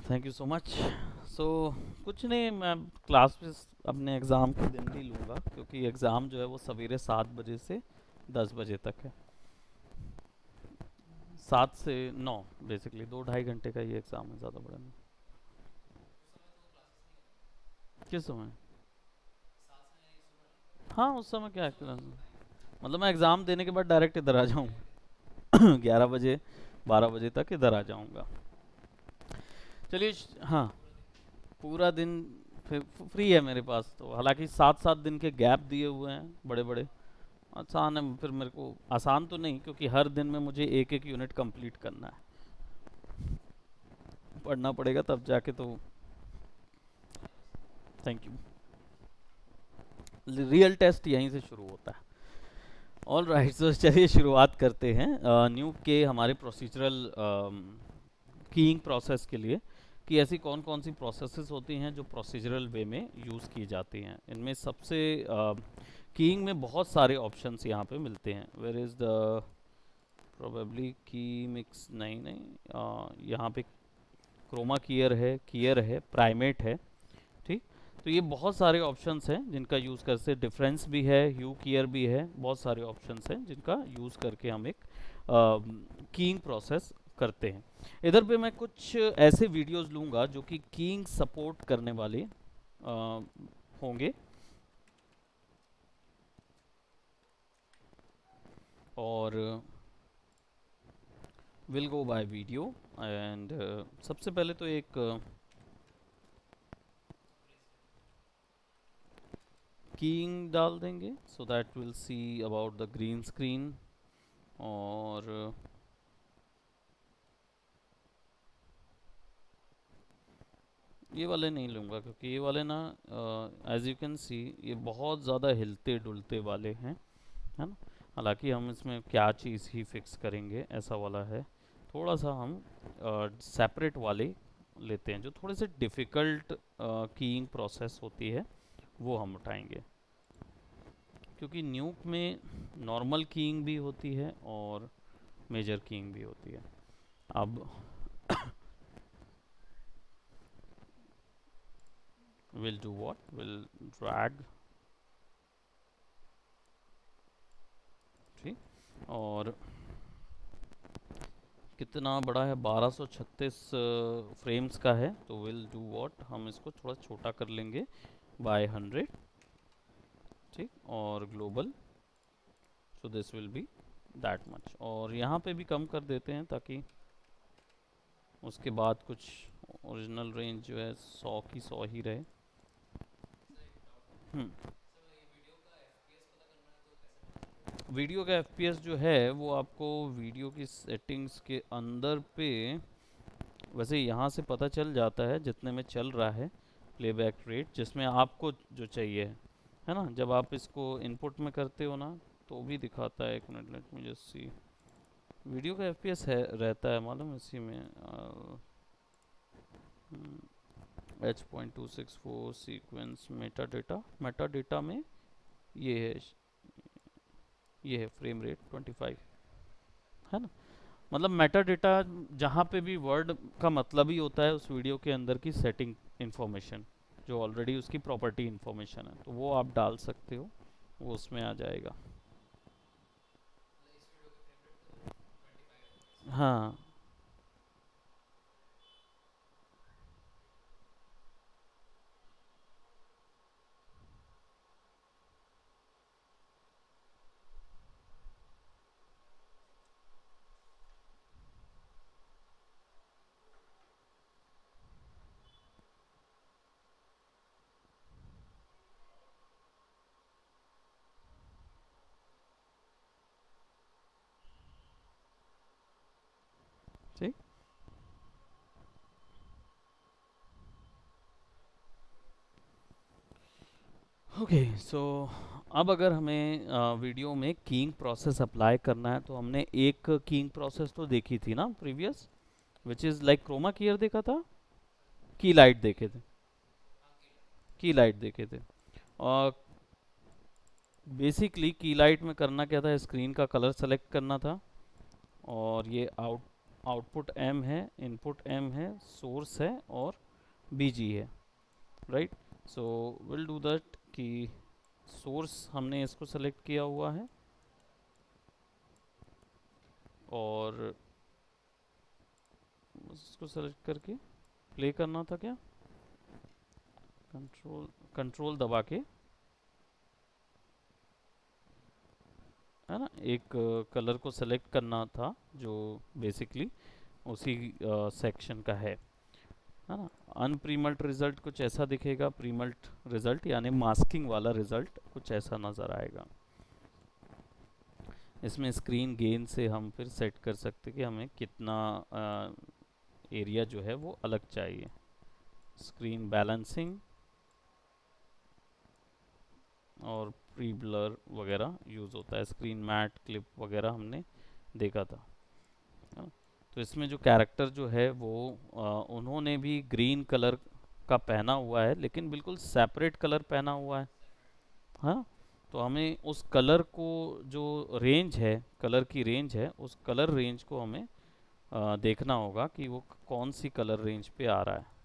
Thank you so much. So कुछ नहीं, मैं क्लास में अपने एग्ज़ाम के दिन नहीं लूँगा क्योंकि एग्ज़ाम जो है वो सवेरे 7 बजे से 10 बजे तक है। 7 से 9, बेसिकली 2 ढाई घंटे का ये एग्ज़ाम है, ज़्यादा बड़ा नहीं। किस समय? हाँ, उस समय क्या है, मतलब मैं एग्ज़ाम देने के बाद डायरेक्ट इधर आ जाऊँगा। 11 बजे 12 बजे तक इधर आ जाऊँगा। चलिए हाँ, पूरा दिन फिर फ्री है मेरे पास तो, हालांकि 7 7 दिन के गैप दिए हुए हैं बड़े बड़े। आसान है फिर मेरे को, आसान तो नहीं क्योंकि हर दिन में मुझे एक एक यूनिट कंप्लीट करना है, पढ़ना पड़ेगा तब जाके तो। Thank you. रियल टेस्ट यहीं से शुरू होता है। ऑल राइट, तो चलिए शुरुआत करते हैं न्यू के हमारे प्रोसीजरल कीइंग प्रोसेस के लिए, कि ऐसी कौन कौन सी प्रोसेसेस होती हैं जो प्रोसीजरल वे में यूज़ की जाती हैं। इनमें सबसे कीइंग में बहुत सारे ऑप्शंस यहाँ पे मिलते हैं। वेयर इज़ द प्रोबेबली की मिक्स, नहीं नहीं, यहाँ पे क्रोमा कीयर है, प्राइमेट है। ठीक, तो ये बहुत सारे ऑप्शंस हैं जिनका यूज़ करके, डिफरेंस भी है, ह्यू कीयर भी है, बहुत सारे ऑप्शंस हैं जिनका यूज़ करके हम एक कीइंग प्रोसेस करते हैं। इधर पे मैं कुछ ऐसे वीडियोस लूँगा जो कि कीइंग सपोर्ट करने वाले होंगे, और will go by video. And सबसे पहले तो एक कीइंग डाल देंगे so that will see about the green screen. और ये वाले नहीं लूँगा क्योंकि ये वाले ना, एज यू कैन सी, ये बहुत ज़्यादा हिलते डुलते वाले हैं, है ना। हालांकि हम इसमें क्या चीज़ ही फिक्स करेंगे, ऐसा वाला है। थोड़ा सा हम सेपरेट वाले लेते हैं जो थोड़े से डिफ़िकल्ट कीइंग प्रोसेस होती है, वो हम उठाएंगे। क्योंकि न्यूक में नॉर्मल कीइंग भी होती है और मेजर कीइंग भी होती है। अब will do what, will drag, ठीक। और कितना बड़ा है, 1236 फ्रेम्स का है, तो विल डू व्हाट, हम इसको थोड़ा छोटा कर लेंगे बाय 100। ठीक, और global, so this will B that much, और यहाँ पे भी कम कर देते हैं ताकि उसके बाद कुछ ओरिजिनल रेंज जो है 100 की 100 ही रहे। हम्म, वीडियो का एफपीएस जो है वो आपको वीडियो की सेटिंग्स के अंदर पे वैसे यहाँ से पता चल जाता है जितने में चल रहा है प्लेबैक रेट, जिसमें आपको जो चाहिए है ना। जब आप इसको इनपुट में करते हो ना तो भी दिखाता है। एक minute, let me just see. Video का एफपीएस है, रहता है मालूम इसी में, H.264 सीक्वेंस मेटा डेटा में ये है, ये है फ्रेम रेट 25, है ना। मतलब मेटा डेटा जहाँ पे भी वर्ड का मतलब ही होता है उस वीडियो के अंदर की सेटिंग इन्फॉर्मेशन, जो ऑलरेडी उसकी प्रॉपर्टी इन्फॉर्मेशन है, तो वो आप डाल सकते हो, वो उसमें आ जाएगा। हाँ, ठीक। ओके, सो अब अगर हमें वीडियो में कीइंग प्रोसेस अप्लाई करना है, तो हमने एक कीइंग प्रोसेस तो देखी थी ना previous, which is like chroma keyer देखा था, की लाइट देखे थे, की लाइट देखे थे। और बेसिकली की लाइट में करना क्या था, स्क्रीन का कलर सेलेक्ट करना था, और ये आउट आउटपुट m है, इनपुट m है, सोर्स है और bg है, right. So will do that कि सोर्स हमने इसको सेलेक्ट किया हुआ है और इसको सेलेक्ट करके प्ले करना था क्या, कंट्रोल कंट्रोल दबा के, है ना, एक कलर को सेलेक्ट करना था जो बेसिकली उसी सेक्शन का है ना। अनप्रीमल्ट रिजल्ट कुछ ऐसा दिखेगा, प्रीमल्ट रिजल्ट यानी मास्किंग वाला रिजल्ट कुछ ऐसा नज़र आएगा। इसमें स्क्रीन गेन से हम फिर सेट कर सकते कि हमें कितना एरिया जो है वो अलग चाहिए। स्क्रीन बैलेंसिंग और प्री ब्लर वगैरह यूज़ होता है, स्क्रीन मैट क्लिप वगैरह हमने देखा था। हाँ, तो इसमें जो कैरेक्टर जो है वो उन्होंने भी ग्रीन कलर का पहना हुआ है लेकिन बिल्कुल सेपरेट कलर पहना हुआ है। हाँ, तो हमें उस कलर को जो रेंज है, कलर की रेंज है, उस कलर रेंज को हमें देखना होगा कि वो कौन सी कलर रेंज पे आ रहा है।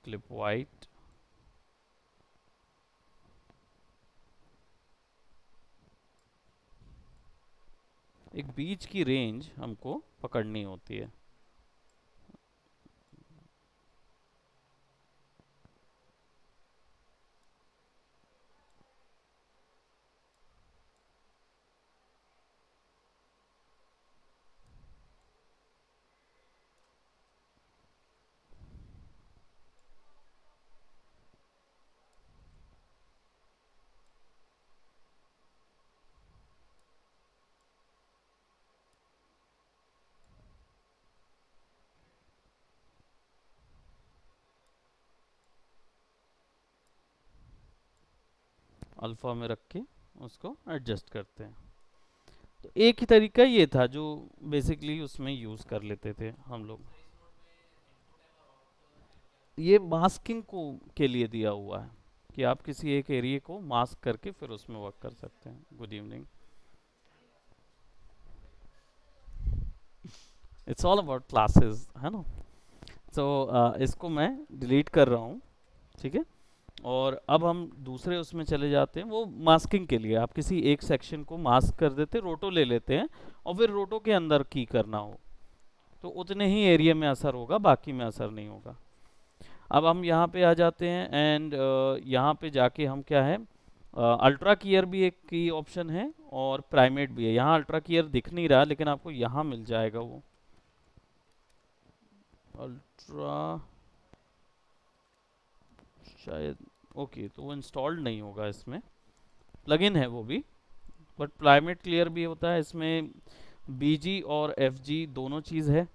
क्लिप वाइट, एक बीच की रेंज हमको पकड़नी होती है। अल्फ़ा में रख के उसको एडजस्ट करते हैं। तो एक ही तरीका ये था जो बेसिकली उसमें यूज़ कर लेते थे हम लोग। ये मास्किंग को के लिए दिया हुआ है कि आप किसी एक एरिया को मास्क करके फिर उसमें वर्क कर सकते हैं। Good evening. It's all about classes, है ना। तो इसको मैं डिलीट कर रहा हूँ, ठीक है। और अब हम दूसरे उसमें चले जाते हैं, वो मास्किंग के लिए आप किसी एक सेक्शन को मास्क कर देते, रोटो ले लेते हैं और फिर रोटो के अंदर की करना हो तो उतने ही एरिया में असर होगा, बाकी में असर नहीं होगा। अब हम यहाँ पे आ जाते हैं एंड यहाँ पे जाके हम क्या है, अल्ट्रा कियर भी एक की ऑप्शन है और प्राइमेट भी है। यहाँ अल्ट्रा कियर दिख नहीं रहा लेकिन आपको यहाँ मिल जाएगा वो अल्ट्रा, शायद। ओके, तो वो इंस्टॉल्ड नहीं होगा इसमें, प्लगइन है वो भी, बट प्राइमेट क्लियर भी होता है इसमें। बीजी और एफजी दोनों चीज़ है।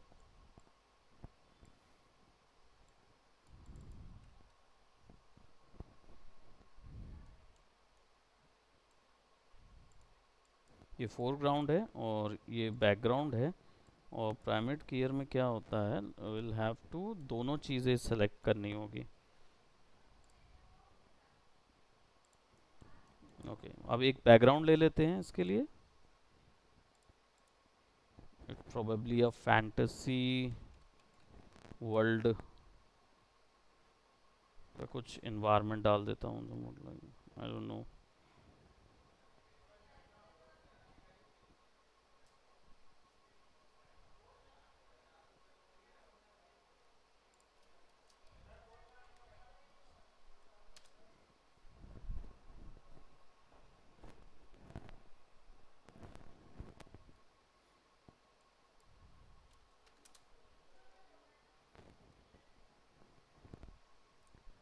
ये फोरग्राउंड है और ये बैकग्राउंड है। और प्राइमेट कीयर में क्या होता है, विल हैव टू दोनों चीज़ें सेलेक्ट करनी होगी। ओके, अब एक बैकग्राउंड ले लेते हैं इसके लिए। प्रोबेबली अ फैंटेसी वर्ल्ड का कुछ इन्वायरमेंट डाल देता हूँ, आई डोंट नो।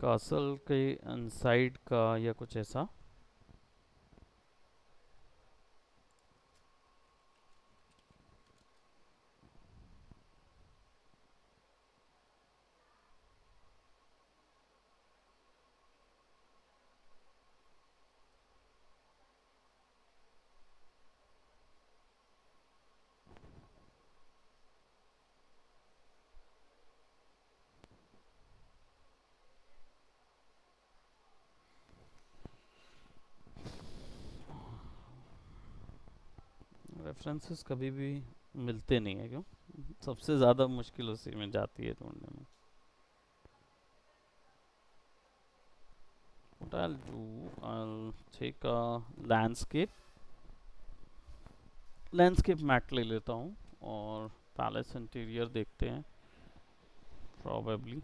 कासल के इनसाइड का या कुछ ऐसा। रेफरेंसेस कभी भी मिलते नहीं है क्यों? सबसे ज़्यादा मुश्किल उसी में जाती है ढूंढने में. What I'll do, I'll take a landscape matte ले लेता हूँ और पैलेस इंटीरियर देखते हैं प्रॉबेबली.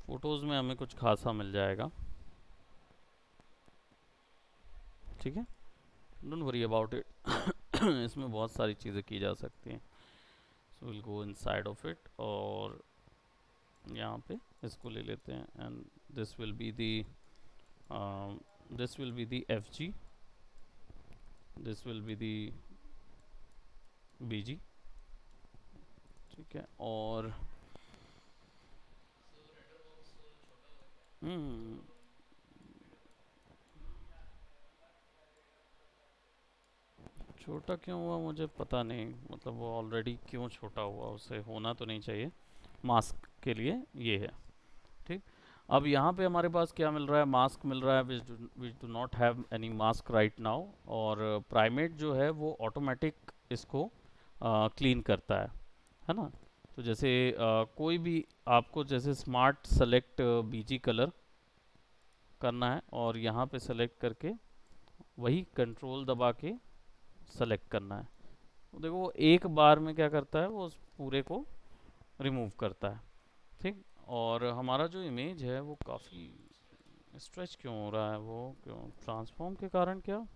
फोटोज़ में हमें कुछ खासा मिल जाएगा. ठीक है, डोंट वरी अबाउट इट. इसमें बहुत सारी चीज़ें की जा सकती हैं. So will go inside of it और यहाँ पे इसको ले लेते हैं and this will be the F G, this will be the B G. ठीक है, और हम्म छोटा क्यों हुआ मुझे पता नहीं, मतलब वो ऑलरेडी क्यों छोटा हुआ, उसे होना तो नहीं चाहिए. मास्क के लिए ये है. ठीक. अब यहाँ पे हमारे पास क्या मिल रहा है, मास्क मिल रहा है which do not have any mask right now. और प्राइमेट जो है वो ऑटोमेटिक इसको क्लीन करता है ना. तो जैसे कोई भी आपको जैसे स्मार्ट सेलेक्ट बीजी कलर करना है और यहाँ पे सेलेक्ट करके वही कंट्रोल दबा के सेलेक्ट करना है. तो देखो वो एक बार में क्या करता है, वो उस पूरे को रिमूव करता है. ठीक. और हमारा जो इमेज है वो काफ़ी स्ट्रेच क्यों हो रहा है, वो क्यों, ट्रांसफॉर्म के कारण क्या?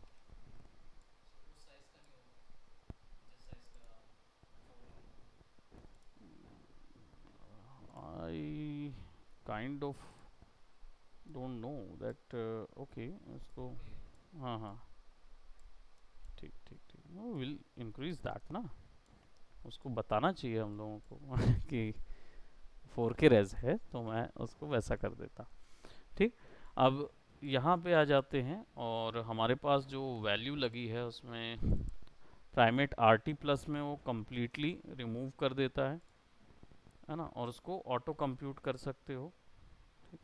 I kind of don't know that. Okay, इसको, हाँ हाँ, ठीक ठीक ठीक, वो विल इंक्रीज दैट ना. उसको बताना चाहिए हम लोगों को कि 4K रेज है, तो मैं उसको वैसा कर देता. ठीक. अब यहाँ पे आ जाते हैं और हमारे पास जो वैल्यू लगी है उसमें प्राइमेट RT प्लस में वो कम्प्लीटली रिमूव कर देता है ना, और उसको ऑटो कंप्यूट कर सकते हो. ठीक.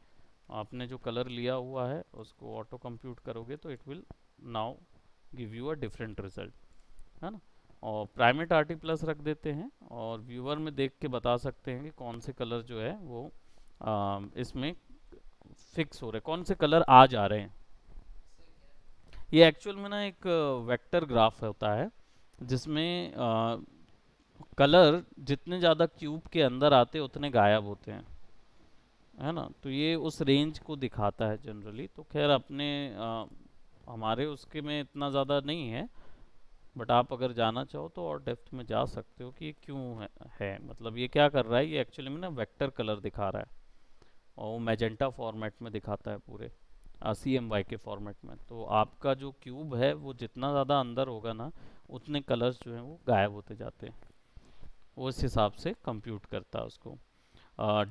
आपने जो कलर लिया हुआ है उसको ऑटो कंप्यूट करोगे तो it will now give you a different result, है ना. और प्राइमेट RT प्लस रख देते हैं और व्यूअर में देख के बता सकते हैं कि कौन से कलर जो है वो इसमें फिक्स हो रहे, कौन से कलर आ जा रहे हैं. ये एक्चुअल में ना एक वेक्टर ग्राफ होता है जिसमें कलर जितने ज़्यादा क्यूब के अंदर आते उतने गायब होते हैं, है ना. तो ये उस रेंज को दिखाता है जनरली. तो खैर अपने हमारे उसके में इतना ज़्यादा नहीं है, बट आप अगर जाना चाहो तो और डेप्थ में जा सकते हो कि ये क्यों है. मतलब ये क्या कर रहा है, ये एक्चुअली में ना वेक्टर कलर दिखा रहा है और वो मैजेंटा फॉर्मेट में दिखाता है पूरे CMY के फॉर्मेट में. तो आपका जो क्यूब है वो जितना ज़्यादा अंदर होगा ना उतने कलर्स जो हैं वो गायब होते जाते हैं. वो इस हिसाब से कंप्यूट करता है उसको.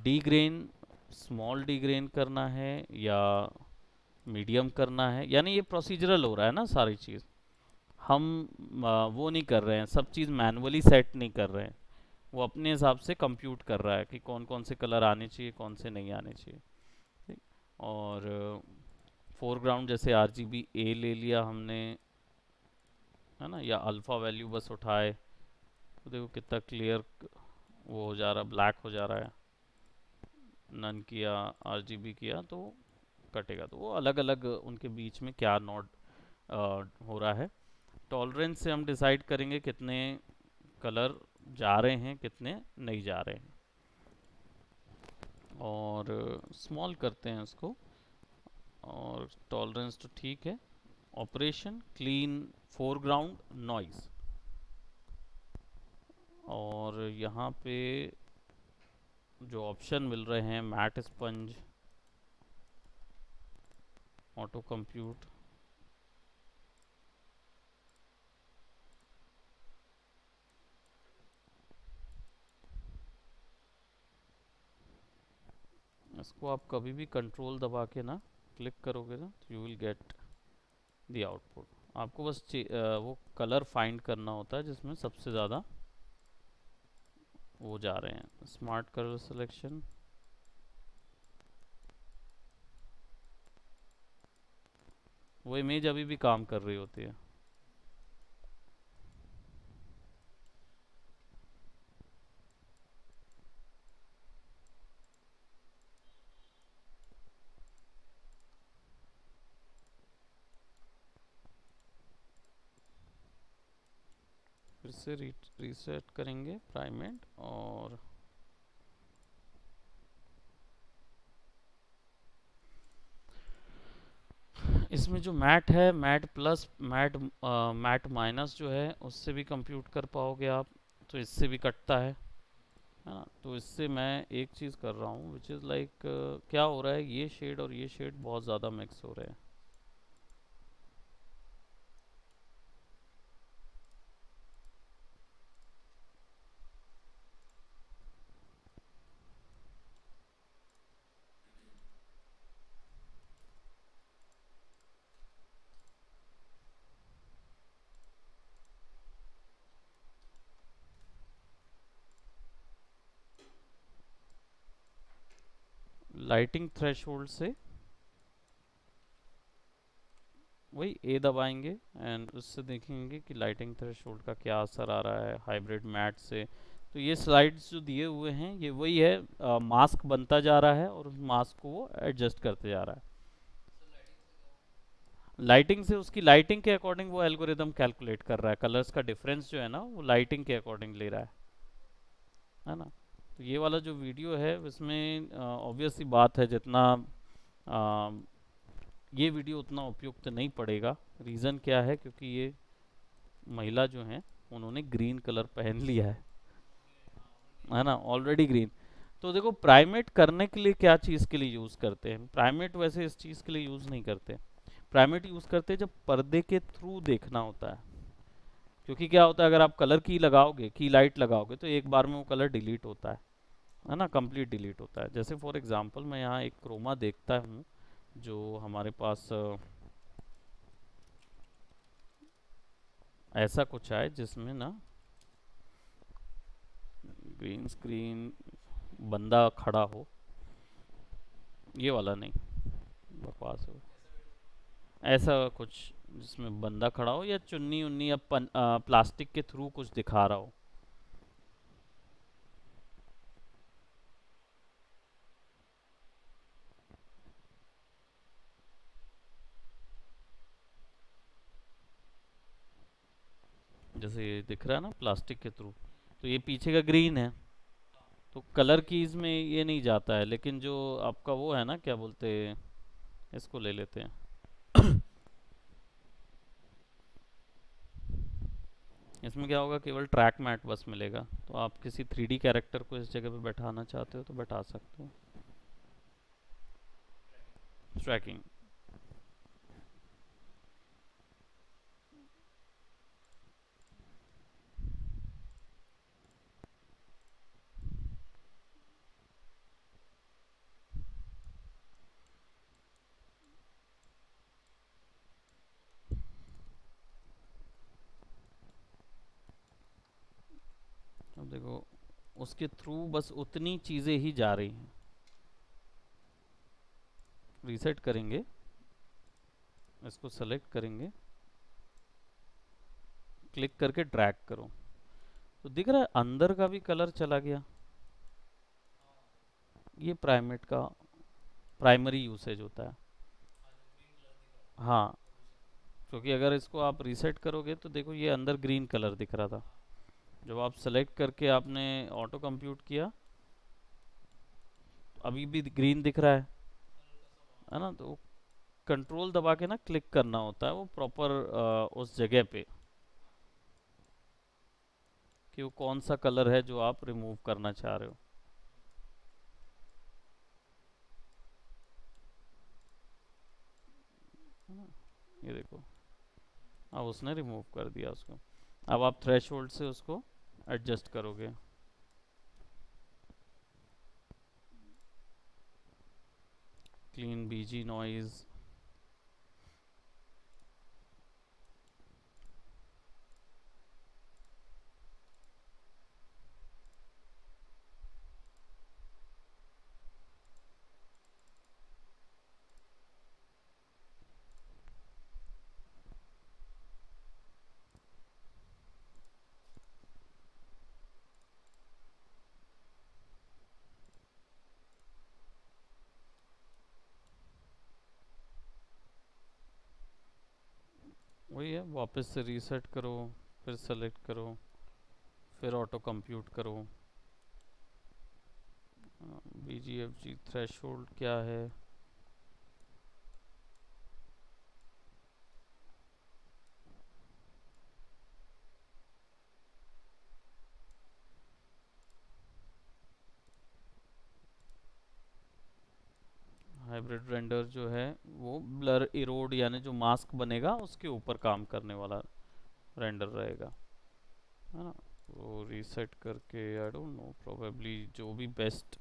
D grain, small D grain करना है या मीडियम करना है, यानी ये प्रोसीजरल हो रहा है ना सारी चीज़. हम वो नहीं कर रहे हैं, सब चीज़ मैनुअली सेट नहीं कर रहे हैं. वो अपने हिसाब से कंप्यूट कर रहा है कि कौन कौन से कलर आने चाहिए, कौन से नहीं आने चाहिए. ठीक. और फोरग्राउंड जैसे RGB A ले लिया हमने, है ना, या अल्फ़ा वैल्यू बस उठाए तो देखो कितना क्लियर वो हो जा रहा, ब्लैक हो जा रहा है. नन किया, RGB किया तो कटेगा. तो वो अलग अलग उनके बीच में क्या नॉट हो रहा है. टॉलरेंस से हम डिसाइड करेंगे कितने कलर जा रहे हैं, कितने नहीं जा रहे हैं. और स्मॉल करते हैं उसको, और टॉलरेंस तो ठीक है. ऑपरेशन क्लीन फोरग्राउंड नॉइज़, और यहाँ पे जो ऑप्शन मिल रहे हैं मैट स्पंज, ऑटो कंप्यूट, इसको आप कभी भी कंट्रोल दबा के ना क्लिक करोगे ना तो you will get the output. आपको बस वो कलर फाइंड करना होता है जिसमें सबसे ज़्यादा वो जा रहे हैं स्मार्ट कलर सिलेक्शन। वो इमेज अभी भी काम कर रही होती है। फिर से रीसेट करेंगे प्राइमेट, और इसमें जो मैट है, matte plus matte, matte minus जो है उससे भी कंप्यूट कर पाओगे आप, तो इससे भी कटता है ना। तो इससे मैं एक चीज़ कर रहा हूँ विच इज़ लाइक, क्या हो रहा है, ये शेड और ये शेड बहुत ज़्यादा मिक्स हो रहे हैं। लाइटिंग थ्रेशोल्ड से वही ए दबाएंगे एंड उससे देखेंगे कि लाइटिंग थ्रेशोल्ड का क्या असर आ रहा है हाइब्रिड मैट से। तो ये स्लाइड्स जो दिए हुए हैं ये वही है, मास्क बनता जा रहा है और उस मास्क को वो एडजस्ट करते जा रहा है। लाइटिंग से उसकी लाइटिंग के अकॉर्डिंग वो एल्गोरिदम कैलकुलेट कर रहा है, कलर्स का डिफरेंस जो है ना वो लाइटिंग के अकॉर्डिंग ले रहा है ना। तो ये वाला जो वीडियो है इसमें ऑब्वियस सी बात है, जितना अ, ये वीडियो उतना उपयुक्त नहीं पड़ेगा। रीज़न क्या है, क्योंकि ये महिला जो हैं उन्होंने ग्रीन कलर पहन लिया है ना, ऑलरेडी ग्रीन। तो देखो प्राइमेट करने के लिए क्या चीज़ के लिए यूज़ करते हैं, प्राइमेट वैसे इस चीज़ के लिए यूज़ नहीं करते। प्राइमेट यूज़ करते हैं जब पर्दे के थ्रू देखना होता है। क्योंकि क्या होता है, अगर आप कलर की लगाओगे, की लाइट लगाओगे, तो एक बार में वो कलर डिलीट होता है ना, कंप्लीट डिलीट होता है। जैसे फॉर एग्जांपल मैं यहाँ एक क्रोमा देखता हूँ जो हमारे पास ऐसा कुछ है जिसमें ना ग्रीन स्क्रीन, बंदा खड़ा हो, ये वाला नहीं, बकवास हो, ऐसा कुछ जिसमें बंदा खड़ा हो या चुन्नी उन्नी या प्लास्टिक के थ्रू कुछ दिखा रहा हो। जैसे ये दिख रहा है ना प्लास्टिक के थ्रू, तो ये पीछे का ग्रीन है, तो कलर कीज में ये नहीं जाता है। लेकिन जो आपका वो है ना, क्या बोलते हैं, इसको ले लेते हैं। इसमें क्या होगा, केवल ट्रैक मैट बस मिलेगा, तो आप किसी 3D कैरेक्टर को इस जगह पे बैठाना चाहते हो तो बैठा सकते हो। ट्रैकिंग। अब देखो उसके थ्रू बस उतनी चीज़ें ही जा रही हैं। रीसेट करेंगे, इसको सेलेक्ट करेंगे, क्लिक करके ड्रैग करो, तो दिख रहा है अंदर का भी कलर चला गया। ये प्राइमेट का प्राइमरी यूसेज होता है। हाँ, क्योंकि अगर इसको आप रीसेट करोगे तो देखो ये अंदर ग्रीन कलर दिख रहा था, जब आप सेलेक्ट करके आपने ऑटो कंप्यूट किया अभी भी ग्रीन दिख रहा है ना। तो कंट्रोल दबा के ना क्लिक करना होता है वो प्रॉपर उस जगह पे, कि वो कौन सा कलर है जो आप रिमूव करना चाह रहे हो। है ना? ये देखो, अब उसने रिमूव कर दिया उसको। अब आप थ्रेशोल्ड से उसको एडजस्ट करोगे। क्लीन बीजी नॉइज, वापस से रीसेट करो, फिर सेलेक्ट करो, फिर ऑटो कंप्यूट करो। BGFG थ्रेशोल्ड क्या है? हाइब्रिड रेंडर जो है वो ब्लर इरोड यानी जो मास्क बनेगा उसके ऊपर काम करने वाला रेंडर रहेगा, है ना। वो रीसेट करके आई डोंट नो, प्रोबेबली जो भी बेस्ट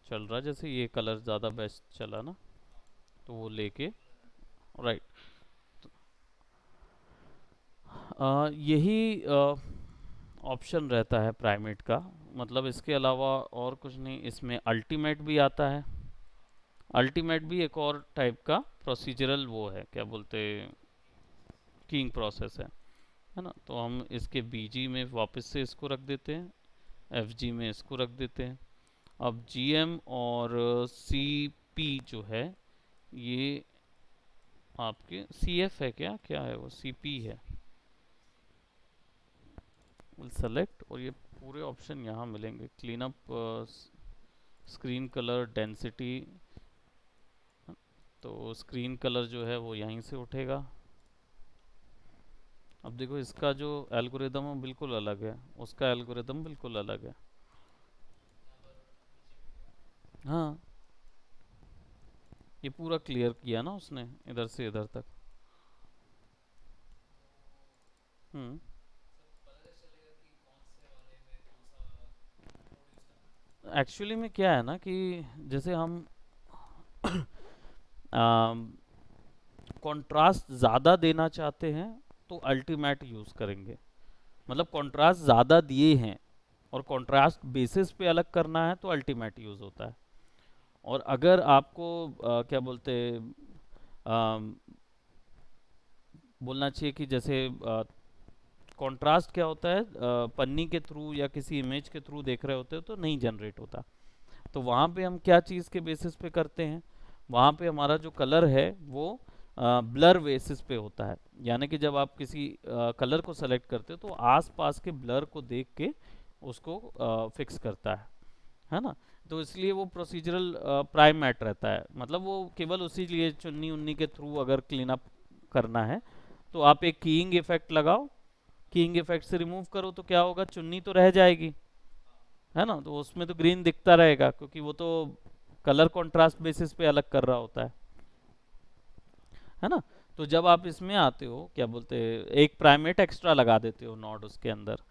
चल रहा है, जैसे ये कलर ज़्यादा बेस्ट चला ना, तो वो लेके राइट। यही ऑप्शन रहता है प्राइमेट का, मतलब इसके अलावा और कुछ नहीं। इसमें अल्टीमेट भी आता है। अल्टीमेट भी एक और टाइप का प्रोसीजरल वो है, क्या बोलते, कीइंग प्रोसेस है ना। तो हम इसके बीजी में वापस से इसको रख देते हैं, एफजी में इसको रख देते हैं। अब जीएम और सीपी जो है ये आपके सीएफ है, क्या क्या है वो, सीपी है। सेलेक्ट, और ये पूरे ऑप्शन यहाँ मिलेंगे, clean up, screen colour, density. तो स्क्रीन कलर जो है वो यहीं से उठेगा। अब देखो इसका जो एल्गोरिदम है बिल्कुल अलग है, उसका एल्गोरिदम बिल्कुल अलग है। हाँ, ये पूरा क्लियर किया ना उसने इधर से इधर तक। हम्म। एक्चुअली में क्या है ना कि जैसे हम कंट्रास्ट ज़्यादा देना चाहते हैं तो अल्टीमेट यूज़ करेंगे, मतलब कंट्रास्ट ज़्यादा दिए हैं और कंट्रास्ट बेसिस पे अलग करना है तो अल्टीमेट यूज़ होता है। और अगर आपको क्या बोलते, बोलना चाहिए कि जैसे कंट्रास्ट क्या होता है, पन्नी के थ्रू या किसी इमेज के थ्रू देख रहे होते हो तो नहीं जनरेट होता। तो वहाँ पे हम क्या चीज़ के बेसिस पे करते हैं, वहाँ पे हमारा जो कलर है वो ब्लर बेसिस पे होता है। यानी कि जब आप किसी कलर को सेलेक्ट करते हो तो आसपास के ब्लर को देख के उसको फिक्स करता है ना। तो इसलिए वो प्रोसीजरल प्राइम मैट रहता है, मतलब वो केवल उसी लिए चुन्नी उन्नी के थ्रू अगर क्लीन अप करना है तो आप एक कीइंग इफेक्ट लगाओ, कीइंग इफेक्ट से रिमूव करो तो क्या होगा, चुन्नी तो रह जाएगी, है ना। तो उसमें तो ग्रीन दिखता रहेगा क्योंकि वो तो कलर कंट्रास्ट बेसिस पे अलग कर रहा होता है ना। तो जब आप इसमें आते हो क्या बोलते, एक प्राइमेट एक्स्ट्रा लगा देते हो नॉड उसके अंदर,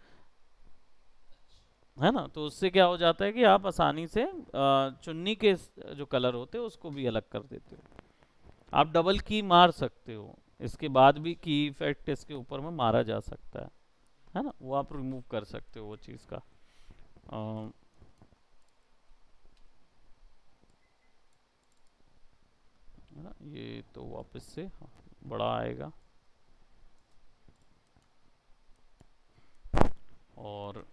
है ना। तो उससे क्या हो जाता है कि आप आसानी से चुन्नी के जो कलर होते हैं उसको भी अलग कर देते हो। आप डबल की मार सकते हो, इसके बाद भी की इफेक्ट इसके ऊपर में मारा जा सकता है ना। वो आप रिमूव कर सकते हो वो चीज़ का। अ, है ना, ये तो वापस से बड़ा आएगा और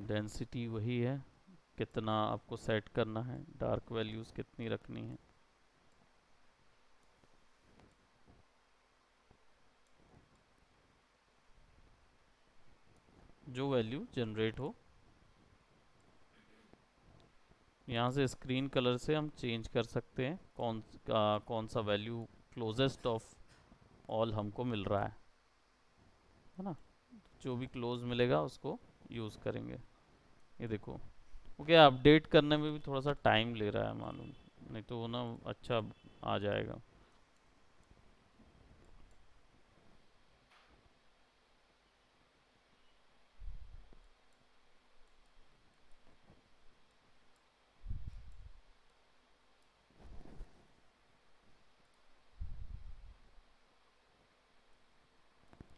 डेंसिटी वही है, कितना आपको सेट करना है, डार्क वैल्यूज़ कितनी रखनी है। जो वैल्यू जनरेट हो, यहाँ से स्क्रीन कलर से हम चेंज कर सकते हैं कौन सा वैल्यू क्लोजेस्ट ऑफ ऑल हमको मिल रहा है ना। जो भी क्लोज मिलेगा उसको यूज़ करेंगे। ये देखो वो क्या अपडेट करने में भी थोड़ा सा टाइम ले रहा है मालूम, नहीं तो वो ना अच्छा आ जाएगा।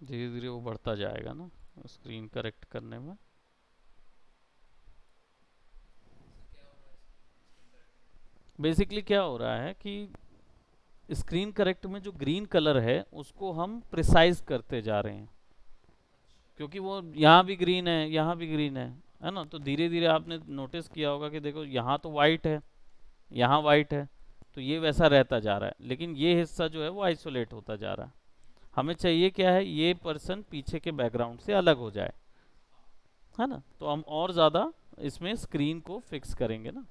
धीरे धीरे वो बढ़ता जाएगा ना स्क्रीन करेक्ट करने में। बेसिकली क्या हो रहा है कि स्क्रीन करेक्ट में जो ग्रीन कलर है उसको हम प्रिसाइज करते जा रहे हैं, क्योंकि वो यहाँ भी ग्रीन है यहाँ भी ग्रीन है, है ना। तो धीरे धीरे आपने नोटिस किया होगा कि देखो यहाँ तो वाइट है, यहाँ वाइट है, तो ये वैसा रहता जा रहा है, लेकिन ये हिस्सा जो है वो आइसोलेट होता जा रहा है। हमें चाहिए क्या है, ये पर्सन पीछे के बैकग्राउंड से अलग हो जाए, है ना। तो हम और ज़्यादा इसमें स्क्रीन को फिक्स करेंगे ना।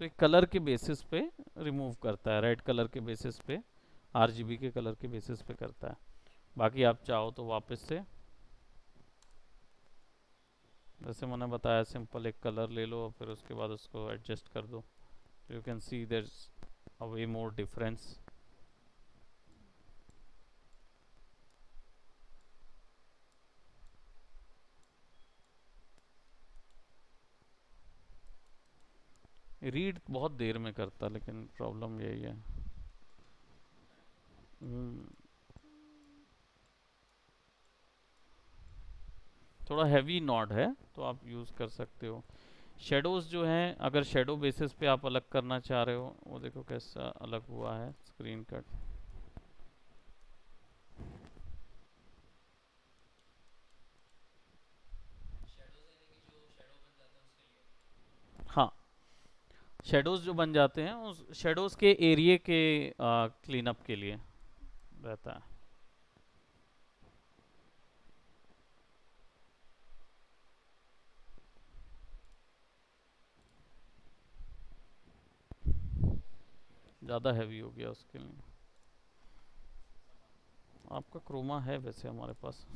तो एक कलर के बेसिस पे रिमूव करता है, रेड कलर के बेसिस पे, आरजीबी के कलर के बेसिस पे करता है। बाकी आप चाहो तो वापस से, जैसे मैंने बताया, सिंपल एक कलर ले लो और फिर उसके बाद उसको एडजस्ट कर दो। You can see there a way more difference. रीड बहुत देर में करता, लेकिन प्रॉब्लम यही है। हम्म, थोड़ा हैवी नॉड है तो आप यूज़ कर सकते हो। शेडोज जो हैं, अगर शेडो बेसिस पे आप अलग करना चाह रहे हो, वो देखो कैसा अलग हुआ है स्क्रीन कट। हाँ, शेडोज जो बन जाते हैं उस शेडोज के एरिया के क्लीन अप के लिए रहता है। ज़्यादा हैवी हो गया उसके लिए। आपका क्रोमा है वैसे हमारे पास।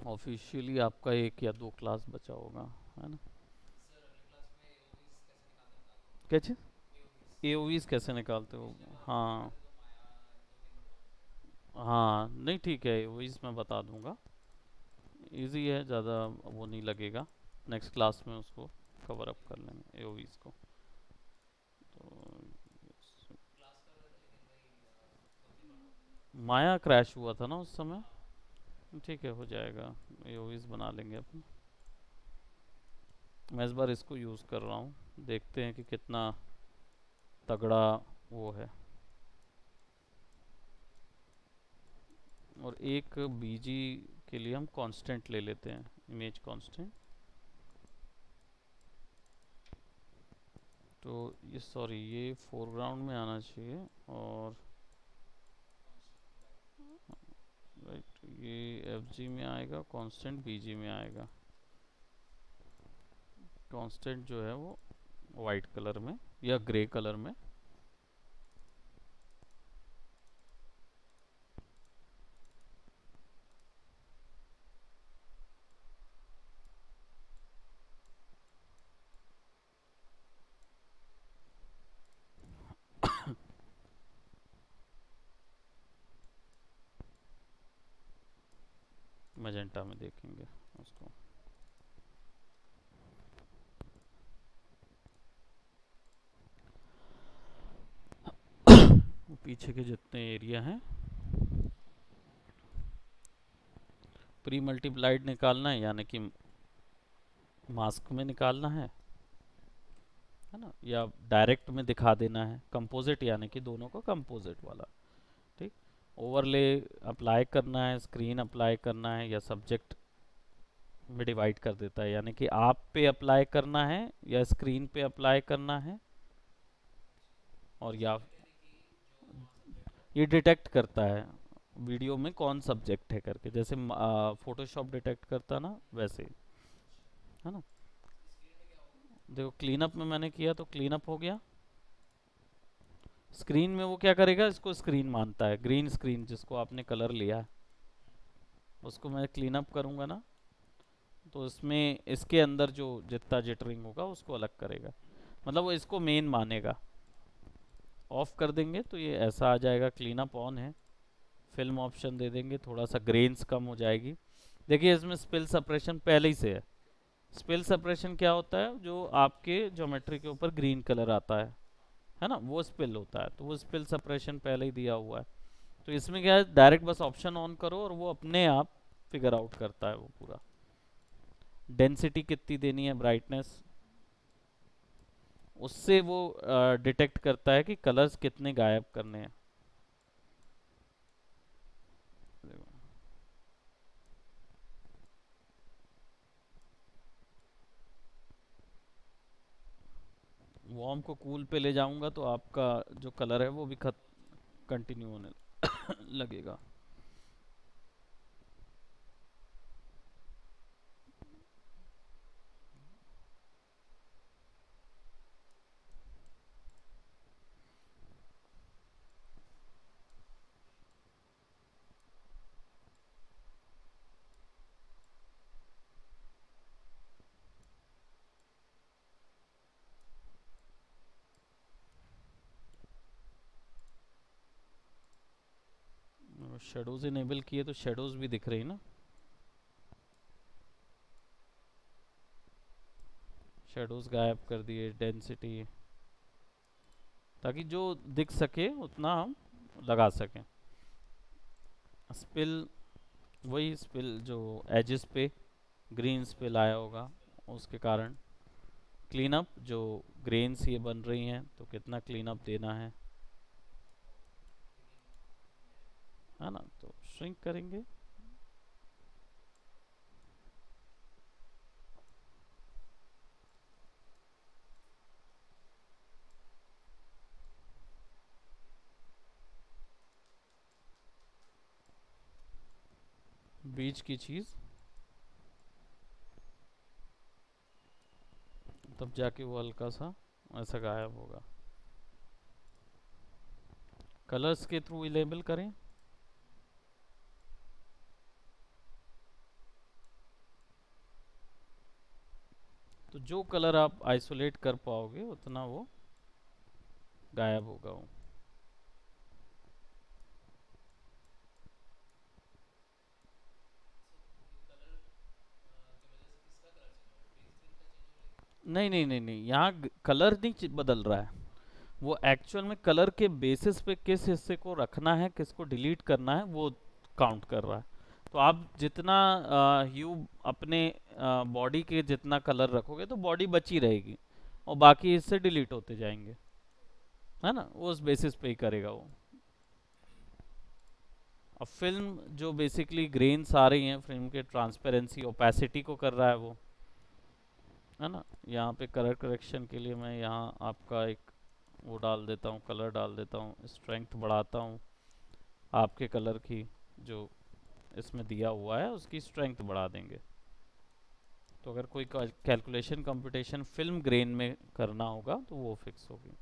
ऑफिशियली आपका एक या दो क्लास बचा होगा, है ना। क्या चीज़? एओवीज कैसे निकालते हो? हाँ, हाँ, नहीं ठीक है, एओवीज मैं बता दूंगा। इजी है, ज़्यादा वो नहीं लगेगा। नेक्स्ट क्लास में उसको कवर अप कर लेंगे एओवीज को। तो माया क्रैश हुआ था ना उस समय। ठीक है, हो जाएगा, एओवीज बना लेंगे अपन। मैं इस बार इसको यूज़ कर रहा हूँ, देखते हैं कि कितना तगड़ा वो है। और एक बीजी के लिए हम कांस्टेंट ले लेते हैं, इमेज कांस्टेंट। तो ये, सॉरी, ये फोरग्राउंड में आना चाहिए, और राइट, ये एफ जी में आएगा, कांस्टेंट बी जी में आएगा। कांस्टेंट जो है वो वाइट कलर में या ग्रे कलर में। मैजेंटा में देखेंगे उसको। पीछे के जितने एरिया हैं, प्री मल्टीप्लाइड निकालना है, यानी कि मास्क में निकालना है ना, या डायरेक्ट में दिखा देना है, कंपोजिट यानी कि दोनों को कंपोजिट वाला। ठीक, ओवरले अप्लाई करना है, स्क्रीन अप्लाई करना है, या सब्जेक्ट में डिवाइड कर देता है, यानी कि आप पे अप्लाई करना है या स्क्रीन पे अप्लाई करना है। और या ये डिटेक्ट करता है वीडियो में कौन सब्जेक्ट है करके, जैसे फोटोशॉप डिटेक्ट करता ना, वैसे, है ना। देखो क्लीन अप में मैंने किया तो क्लीन अप हो गया। स्क्रीन में वो क्या करेगा, इसको स्क्रीन मानता है, ग्रीन स्क्रीन जिसको आपने कलर लिया है, उसको मैं क्लीन अप करूँगा ना, तो इसमें इसके अंदर जो जितना जिटरिंग होगा उसको अलग करेगा, मतलब वो इसको मेन मानेगा। ऑफ कर देंगे तो ये ऐसा आ जाएगा, क्लीन अप ऑन है। फिल्म ऑप्शन दे देंगे, थोड़ा सा ग्रेन्स कम हो जाएगी। देखिए इसमें स्पिल सप्रेशन पहले ही से है, स्पिल सेपरेशन क्या होता है, जो आपके ज्योमेट्री के ऊपर ग्रीन कलर आता है ना, वो स्पिल होता है। तो वो स्पिल सेपरेशन पहले ही दिया हुआ है। तो इसमें क्या है, डायरेक्ट बस ऑप्शन ऑन करो और वो अपने आप फिगर आउट करता है वो पूरा। डेंसिटी कितनी देनी है, ब्राइटनेस, उससे वो डिटेक्ट करता है कि कलर्स कितने गायब करने हैं। वार्म को कूल पे ले जाऊंगा तो आपका जो कलर है वो भी कंटिन्यू होने लगेगा। शेडोज इनेबल किए तो शेडोज भी दिख रही ना, शेडोज गायब कर दिए, डेंसिटी, ताकि जो दिख सके उतना हम लगा सकें। स्पिल, वही स्पिल जो एजेस पे ग्रीन स्पिल आया होगा उसके कारण। क्लीन अप, जो ग्रेन्स ये बन रही हैं तो कितना क्लीन अप देना है ना, तो श्रिंक करेंगे। बीच की चीज़, तब जाके वो हल्का सा ऐसा गायब होगा। कलर्स के थ्रू लेबल करें, तो जो कलर आप आइसोलेट कर पाओगे उतना वो गायब होगा वो। नहीं नहीं नहीं नहीं, यहाँ कलर नहीं बदल रहा है। वो एक्चुअल में कलर के बेसिस पे किस हिस्से को रखना है, किसको डिलीट करना है, वो काउंट कर रहा है। तो आप जितना ह्यू अपने बॉडी के जितना कलर रखोगे तो बॉडी बची रहेगी, और बाकी हिस्से डिलीट होते जाएंगे, है ना, वो उस बेसिस पे ही करेगा वो। अब फिल्म जो बेसिकली ग्रेन्स आ रही हैं, फिल्म के ट्रांसपेरेंसी ओपेसिटी को कर रहा है वो, है ना। यहाँ पे कलर करेक्शन के लिए मैं यहाँ आपका एक वो डाल देता हूँ, कलर डाल देता हूँ, स्ट्रेंथ बढ़ाता हूँ, आपके कलर की जो इसमें दिया हुआ है उसकी स्ट्रेंथ बढ़ा देंगे। तो अगर कोई कैलकुलेशन कंप्यूटेशन फिल्म ग्रेन में करना होगा तो वो फिक्स होगी,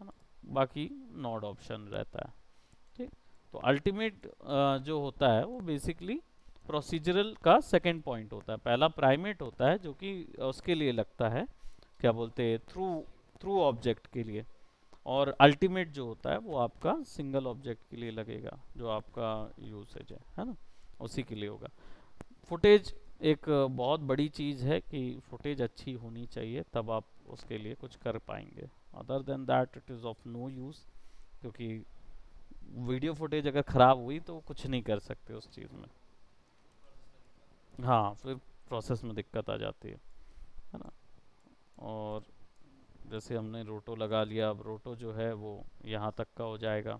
है ना। बाकी नॉड ऑप्शन रहता है, ठीक। तो अल्टीमेट जो होता है वो बेसिकली प्रोसीजरल का सेकंड पॉइंट होता है। पहला प्राइमेट होता है जो कि उसके लिए लगता है, क्या बोलते हैं, थ्रू थ्रू ऑब्जेक्ट के लिए। और अल्टीमेट जो होता है वो आपका सिंगल ऑब्जेक्ट के लिए लगेगा, जो आपका यूसेज है ना, उसी के लिए होगा। फुटेज एक बहुत बड़ी चीज़ है कि फुटेज अच्छी होनी चाहिए, तब आप उसके लिए कुछ कर पाएंगे। Other than that it is of no use, क्योंकि वीडियो फुटेज अगर ख़राब हुई तो कुछ नहीं कर सकते उस चीज़ में। हाँ, फिर प्रोसेस में दिक्कत आ जाती है ना। और जैसे हमने रोटो लगा लिया, अब रोटो जो है वो यहाँ तक का हो जाएगा।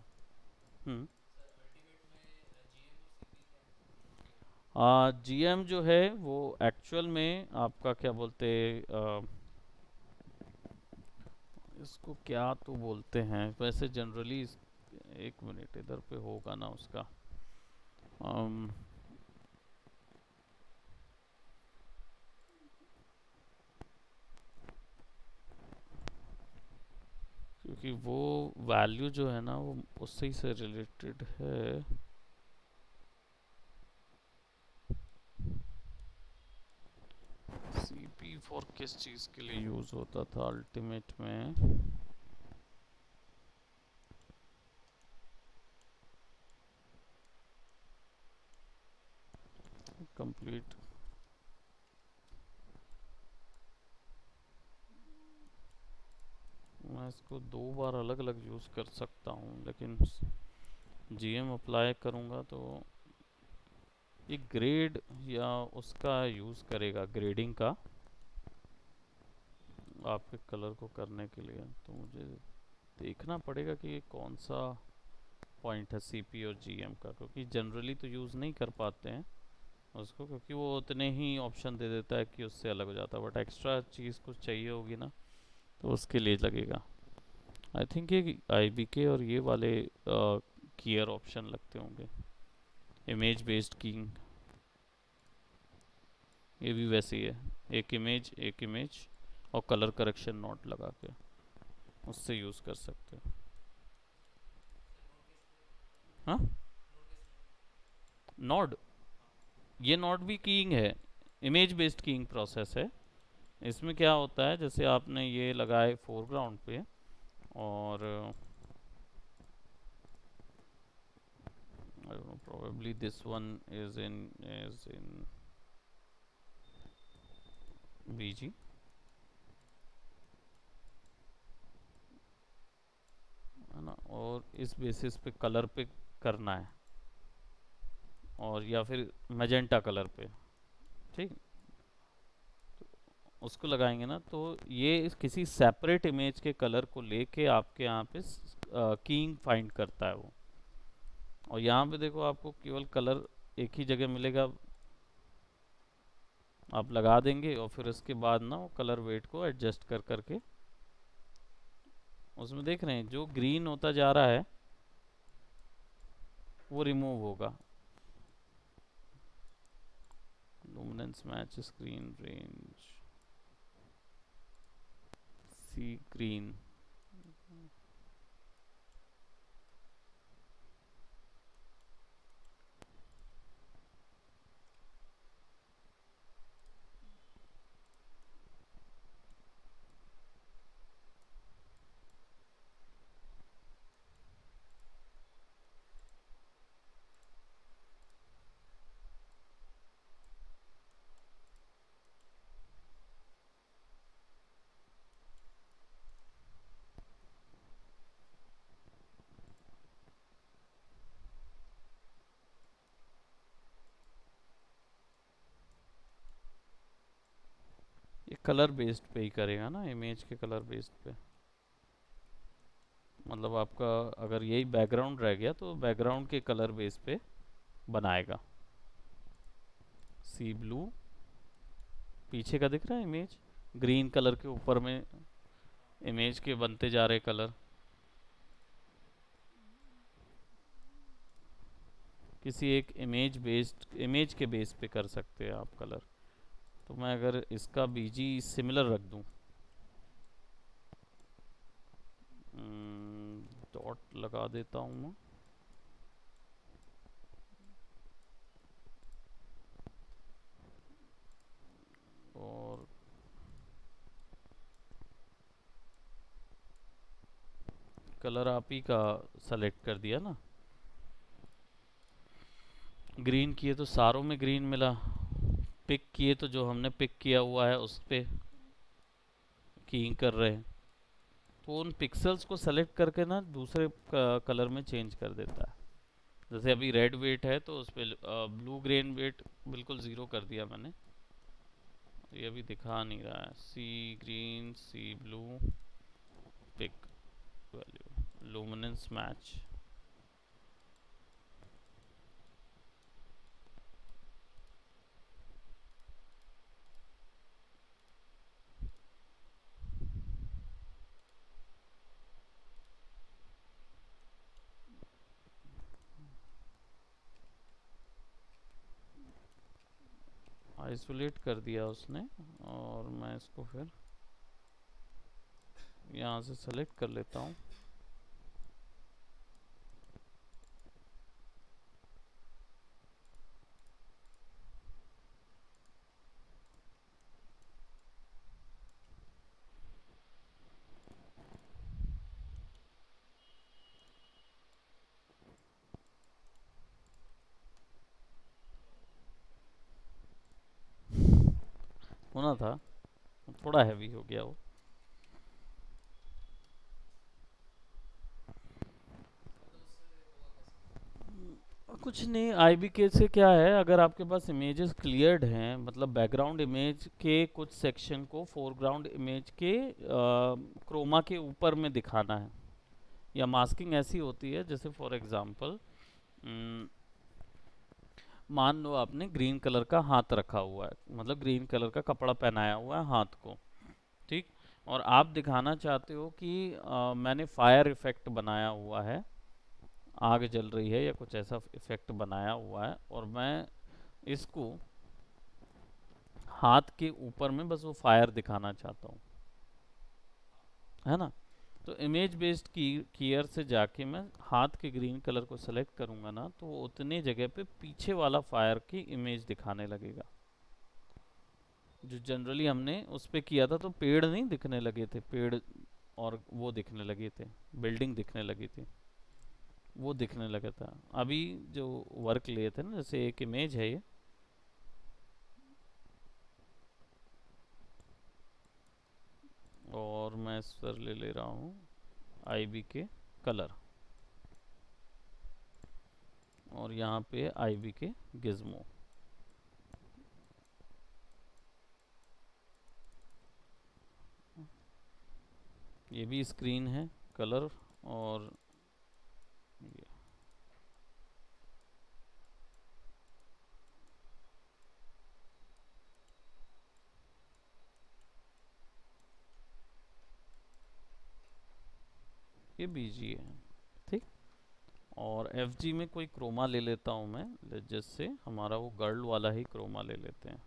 हम्म। जीएम जो है वो एक्चुअल में आपका क्या बोलते, इसको क्या तो बोलते हैं वैसे जनरली, एक मिनट इधर पे होगा ना उसका, अम, क्योंकि वो वैल्यू जो है ना वो उससे ही से रिलेटेड है। सीपी फॉर किस चीज़ के लिए यूज़ होता था अल्टीमेट में, कंप्लीट, मैं इसको 2 बार अलग अलग यूज़ कर सकता हूँ, लेकिन जीएम अप्लाई करूँगा तो ये ग्रेड या उसका यूज़ करेगा, ग्रेडिंग का आपके कलर को करने के लिए। तो मुझे देखना पड़ेगा कि ये कौन सा पॉइंट है सीपी और जीएम का, क्योंकि जनरली तो यूज़ नहीं कर पाते हैं उसको, क्योंकि वो उतने ही ऑप्शन दे देता है कि उससे अलग हो जाता है, बट एक्स्ट्रा चीज़ कुछ चाहिए होगी ना, तो उसके लिए लगेगा। आई थिंक ये आईबीके और ये वाले कीयर ऑप्शन लगते होंगे, इमेज बेस्ड कीइंग, ये भी वैसे ही है, एक इमेज और कलर करेक्शन नोट लगा के उससे यूज़ कर सकते हैं। हाँ, नोड, ये नोड भी कीइंग है, इमेज बेस्ड कीइंग प्रोसेस है। इसमें क्या होता है, जैसे आपने ये लगाए फोरग्राउंड पे, और I don't know, probably this one is in BG, है ना, और इस बेसिस पे कलर पे करना है, और या फिर मैजेंटा कलर पे, ठीक, उसको लगाएंगे ना, तो ये किसी सेपरेट इमेज के कलर को लेके आपके यहाँ पे कीइंग फाइंड करता है वो। और यहाँ पे देखो आपको केवल कलर एक ही जगह मिलेगा, आप लगा देंगे और फिर उसके बाद ना वो कलर वेट को एडजस्ट कर करके, उसमें देख रहे हैं जो ग्रीन होता जा रहा है वो रिमूव होगा। लुमिनेंस मैच स्क्रीन रेंज सी ग्रीन, ये कलर बेस्ड पे ही करेगा ना, इमेज के कलर बेस्ड पे। मतलब आपका अगर यही बैकग्राउंड रह गया तो बैकग्राउंड के कलर बेस पे बनाएगा। सी ब्लू, पीछे का दिख रहा है इमेज, ग्रीन कलर के ऊपर में इमेज के बनते जा रहे कलर, किसी एक इमेज के बेस पे कर सकते हैं आप कलर। तो मैं अगर इसका बीजी सिमिलर रख दूं, डॉट लगा देता हूँ मैं, और कलर आप ही का सेलेक्ट कर दिया ना, ग्रीन किए तो सारों में ग्रीन मिला, पिक किए तो जो हमने पिक किया हुआ है उस पे कीइंग कर रहे हैं, तो उन पिक्सल्स को सेलेक्ट करके ना दूसरे कलर में चेंज कर देता है। जैसे अभी रेड वेट है तो उस पर ब्लू ग्रेन वेट बिल्कुल ज़ीरो कर दिया मैंने, ये अभी दिखा नहीं रहा है, see green see blue pick value luminance match. Isolate कर दिया उसने, और मैं इसको फिर यहाँ से सेलेक्ट कर लेता हूँ। होना था, थोड़ा हैवी हो गया वो। कुछ नहीं, आईबीके से क्या है, अगर आपके पास इमेजेस क्लियर्ड हैं, मतलब बैकग्राउंड इमेज के कुछ सेक्शन को फोरग्राउंड इमेज के क्रोमा के ऊपर में दिखाना है, या मास्किंग ऐसी होती है जैसे फॉर एग्जांपल मान लो आपने ग्रीन कलर का हाथ रखा हुआ है, मतलब ग्रीन कलर का कपड़ा पहनाया हुआ है हाथ को, ठीक। और आप दिखाना चाहते हो कि मैंने फायर इफेक्ट बनाया हुआ है, आग जल रही है या कुछ ऐसा इफेक्ट बनाया हुआ है, और मैं इसको हाथ के ऊपर में बस वो फायर दिखाना चाहता हूँ, है ना। तो इमेज बेस्ड की कीयर से जाके मैं हाथ के ग्रीन कलर को सेलेक्ट करूंगा ना, तो वो उतनी जगह पे पीछे वाला फायर की इमेज दिखाने लगेगा। जो जनरली हमने उस पे किया था तो पेड़ नहीं दिखने लगे थे, पेड़ और वो दिखने लगे थे, बिल्डिंग दिखने लगी थी, वो दिखने लगा था। अभी जो वर्क लिए थे ना, जैसे एक इमेज है ये, और मैं इस पर ले ले रहा हूँ आईबी के कलर, और यहाँ पे आईबी के गिज्मो। ये भी स्क्रीन है, कलर, और ये बीजी है, ठीक। और एफ जी में कोई क्रोमा ले लेता हूँ मैं, जिससे हमारा वो गर्ल वाला ही क्रोमा ले लेते हैं,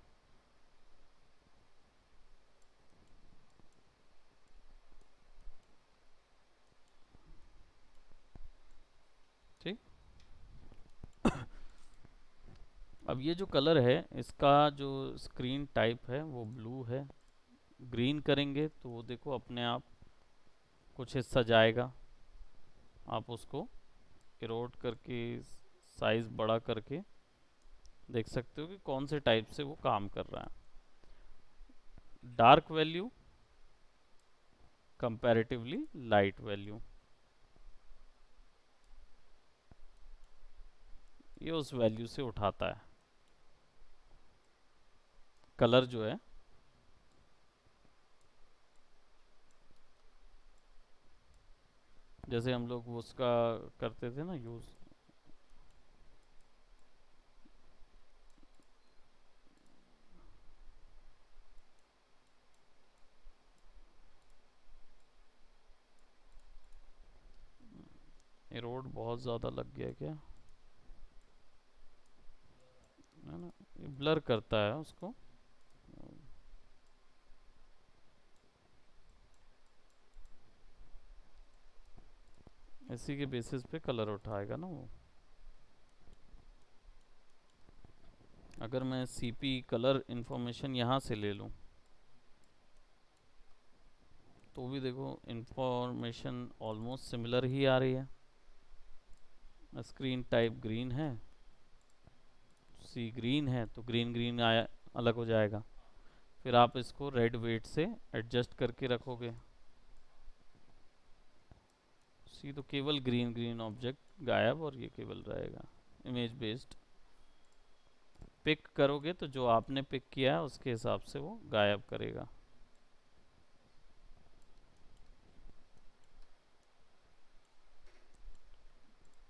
ठीक। अब ये जो कलर है, इसका जो स्क्रीन टाइप है वो ब्लू है। ग्रीन करेंगे तो वो देखो अपने आप कुछ हिस्सा जाएगा, आप उसको इरोड करके साइज बड़ा करके देख सकते हो कि कौन से टाइप से वो काम कर रहा है। Dark value comparatively light value, ये उस वैल्यू से उठाता है कलर जो है। जैसे हम लोग उसका करते थे ना यूज, इरोड बहुत ज़्यादा लग गया क्या, है ना, ये ब्लर करता है उसको। इसी के बेसिस पे कलर उठाएगा ना वो। अगर मैं सीपी कलर इंफॉर्मेशन यहाँ से ले लूँ, तो भी देखो इंफॉर्मेशन ऑलमोस्ट सिमिलर ही आ रही है। स्क्रीन टाइप ग्रीन है, सी ग्रीन है, तो ग्रीन ग्रीन आया, अलग हो जाएगा। फिर आप इसको रेड वेट से एडजस्ट करके रखोगे, सी तो केवल ग्रीन ग्रीन ऑब्जेक्ट गायब, और ये केवल रहेगा। इमेज बेस्ड पिक करोगे तो जो आपने पिक किया है उसके हिसाब से वो गायब करेगा।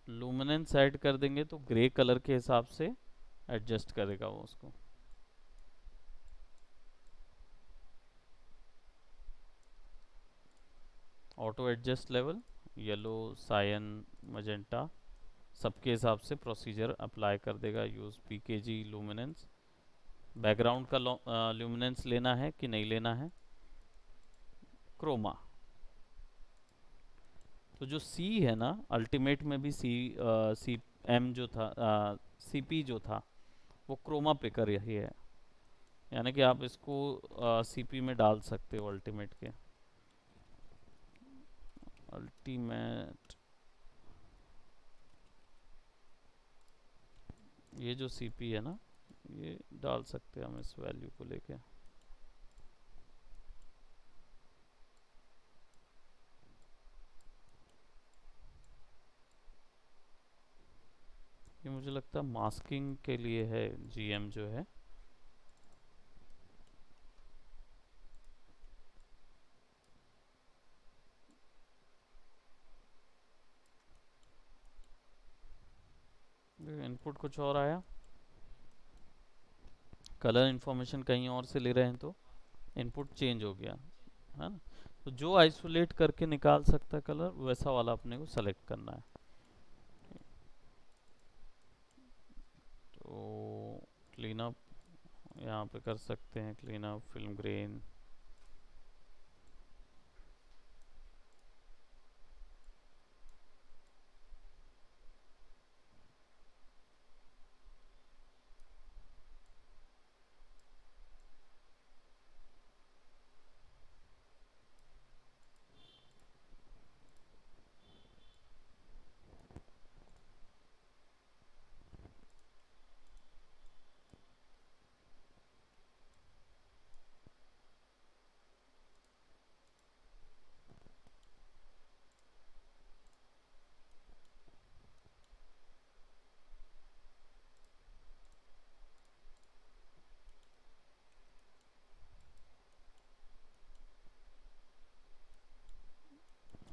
लुमिनेंस ऐड कर देंगे तो ग्रे कलर के हिसाब से एडजस्ट करेगा वो उसको। Auto adjust level, yellow, cyan, magenta, सबके हिसाब से प्रोसीजर अप्लाई कर देगा। Use PKG luminance. बैकग्राउंड का लुमिनेंस लेना है कि नहीं लेना है, क्रोमा। तो जो सी है ना, अल्टीमेट में भी सी एम जो था, सीपी जो था, वो क्रोमा पिकर यही है, यानी कि आप इसको सीपी में डाल सकते हो अल्टीमेट के। अल्टीमेट, ये जो सीपी है ना, ये डाल सकते हैं हम इस वैल्यू को लेके। ये मुझे लगता है मास्किंग के लिए है GM जो है। इनपुट कुछ और आया, कलर इन्फॉर्मेशन कहीं और से ले रहे हैं तो इनपुट चेंज हो गया, है ना। तो जो आइसोलेट करके निकाल सकता है कलर, वैसा वाला अपने को सेलेक्ट करना है। तो क्लीन अप यहाँ पे कर सकते हैं, क्लीन अप फिल्म ग्रेन।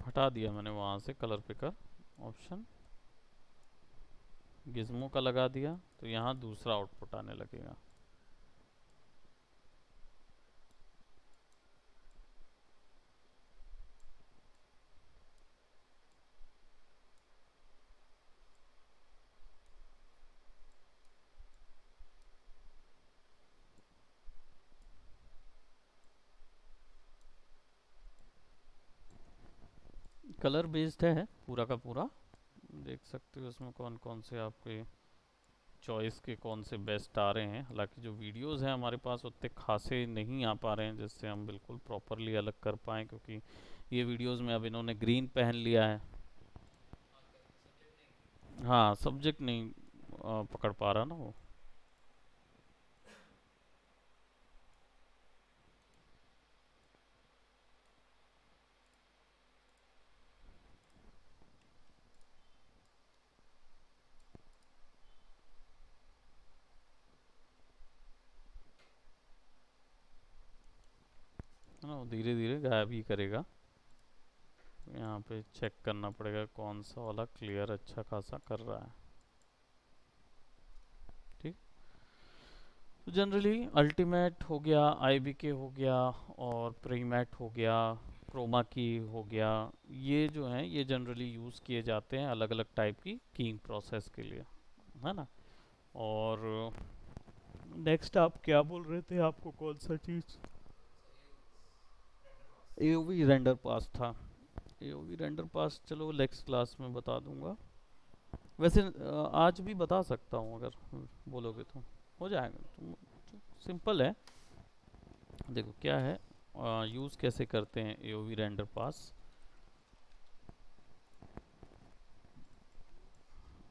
हटा दिया मैंने वहाँ से कलर पिकर ऑप्शन, गिज्मो का लगा दिया, तो यहाँ दूसरा आउटपुट आने लगेगा। कलर बेस्ड है पूरा का पूरा, देख सकते हो उसमें कौन कौन से आपके चॉइस के कौन से बेस्ट आ रहे हैं। हालांकि जो वीडियोस हैं हमारे पास उतने खासे नहीं आ पा रहे हैं जिससे हम बिल्कुल प्रॉपरली अलग कर पाएँ, क्योंकि ये वीडियोस में अब इन्होंने ग्रीन पहन लिया है। हाँ, सब्जेक्ट नहीं पकड़ पा रहा ना वो। है ना, वो धीरे धीरे गायब ही करेगा। यहाँ पे चेक करना पड़ेगा कौन सा वाला क्लियर अच्छा खासा कर रहा है। ठीक, तो जनरली अल्टीमेट हो गया, आईबीके हो गया, और प्रीमेट हो गया, क्रोमा की हो गया, ये जो हैं ये जनरली यूज़ किए जाते हैं अलग अलग टाइप की कीइंग प्रोसेस के लिए, है ना। और नेक्स्ट आप क्या बोल रहे थे, आपको कौन सा चीज़? एओवी रेंडर पास था। एओवी रेंडर पास चलो नेक्स्ट क्लास में बता दूंगा। वैसे आज भी बता सकता हूँ अगर बोलोगे तो हो जाएगा। तो सिंपल है, देखो क्या है, यूज़ कैसे करते हैं एओवी रेंडर पास।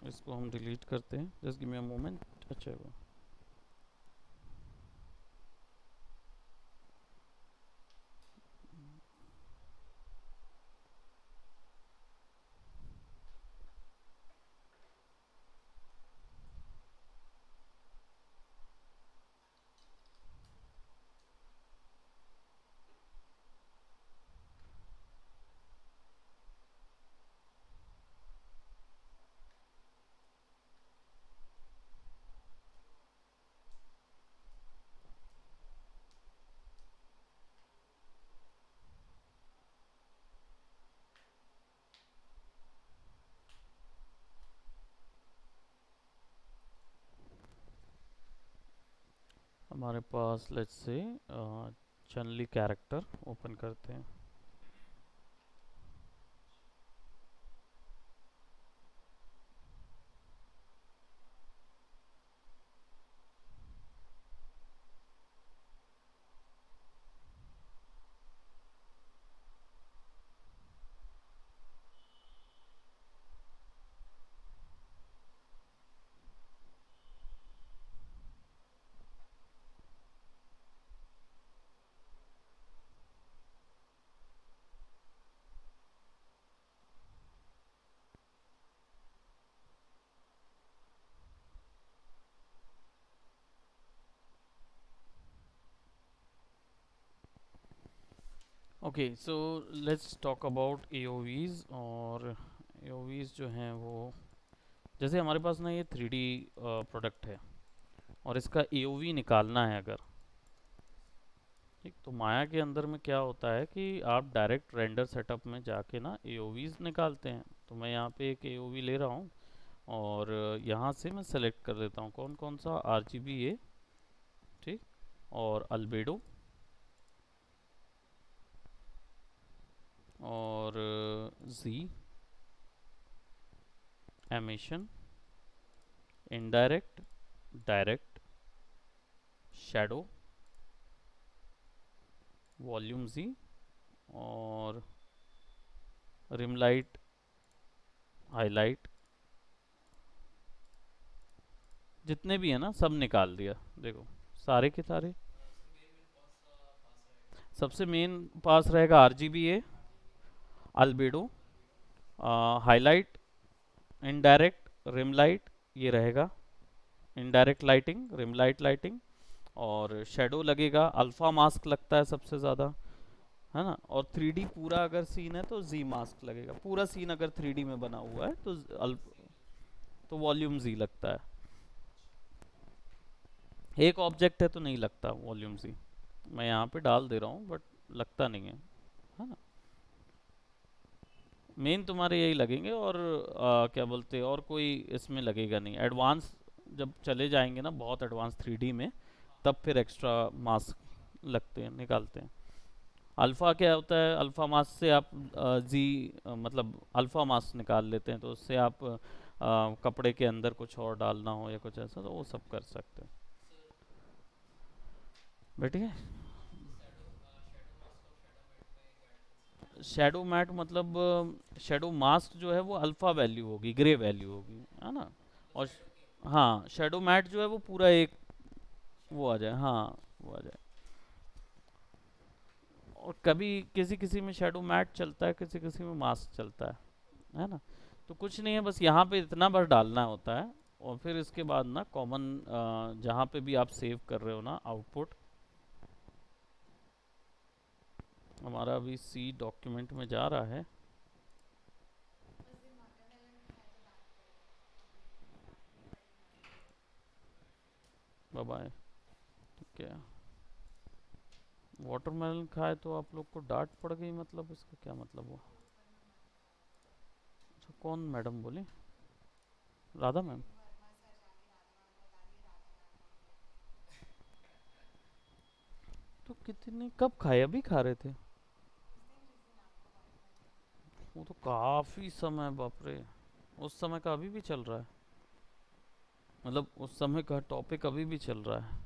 इसको हम डिलीट करते हैं, just give me a moment. अच्छा है वो। हमारे पास लेट्स से चनली कैरेक्टर ओपन करते हैं। Okay, so let's talk about AOVs. और एओवीज जो हैं वो, जैसे हमारे पास ना ये 3D प्रोडक्ट है और इसका एओवी निकालना है अगर, ठीक, तो माया के अंदर में क्या होता है कि आप डायरेक्ट रेंडर सेटअप में जाके ना एओवीज निकालते हैं। तो मैं यहाँ पे एक एओवी ले रहा हूँ और यहाँ से मैं सेलेक्ट कर देता हूँ कौन कौन सा, RGBA, ठीक, और अल्बेडो, और G, emission, indirect, direct, shadow, volume G, और रिम लाइट, हाईलाइट, जितने भी है ना सब निकाल दिया। देखो सारे के सारे। सबसे मेन पास रहेगा RGBA, albedo, highlight, indirect, rim light, ये रहेगा indirect lighting, rim light lighting, और शेडो लगेगा, अल्फा मास्क लगता है सबसे ज़्यादा, है ना। और 3D पूरा अगर सीन है तो जी मास्क लगेगा, पूरा सीन अगर 3D में बना हुआ है तो तो वॉल्यूम जी लगता है। एक ऑब्जेक्ट है तो नहीं लगता वॉल्यूम जी, मैं यहाँ पे डाल दे रहा हूँ बट लगता नहीं है ना। मेन तुम्हारे यही लगेंगे, और क्या बोलते हैं, और कोई इसमें लगेगा नहीं। एडवांस जब चले जाएंगे ना बहुत एडवांस 3D में, तब फिर एक्स्ट्रा मास्क लगते हैं, निकालते हैं। अल्फ़ा क्या होता है, अल्फ़ा मास्क से आप जी मतलब अल्फ़ा मास्क निकाल लेते हैं, तो उससे आप कपड़े के अंदर कुछ और डालना हो या कुछ ऐसा तो वो सब कर सकते हैं। बैठिए। शेडो मैट मतलब, शेडो मास्क जो है वो अल्फ़ा वैल्यू होगी, ग्रे वैल्यू होगी, है ना। और हाँ, शेडो मैट जो है वो पूरा एक वो आ जाए, हाँ, वो आ जाए। और कभी किसी किसी में शेडो मैट चलता है, किसी किसी में मास्क चलता है ना। तो कुछ नहीं है, बस यहाँ पे इतना बार डालना होता है। और फिर इसके बाद ना कॉमन, जहाँ पे भी आप सेव कर रहे हो ना आउटपुट, हमारा अभी सी डॉक्यूमेंट में जा रहा है। Bye bye. ठीक है। वाटरमेलन खाए तो आप लोग को डांट पड़ गई, मतलब इसका क्या मतलब हुआ? अच्छा, कौन मैडम बोली? राधा मैम? तो कितनी कब खाए, अभी खा रहे थे? वो तो काफी समय, बाप रे। उस समय का अभी भी चल रहा है? मतलब उस समय का टॉपिक अभी भी चल रहा है?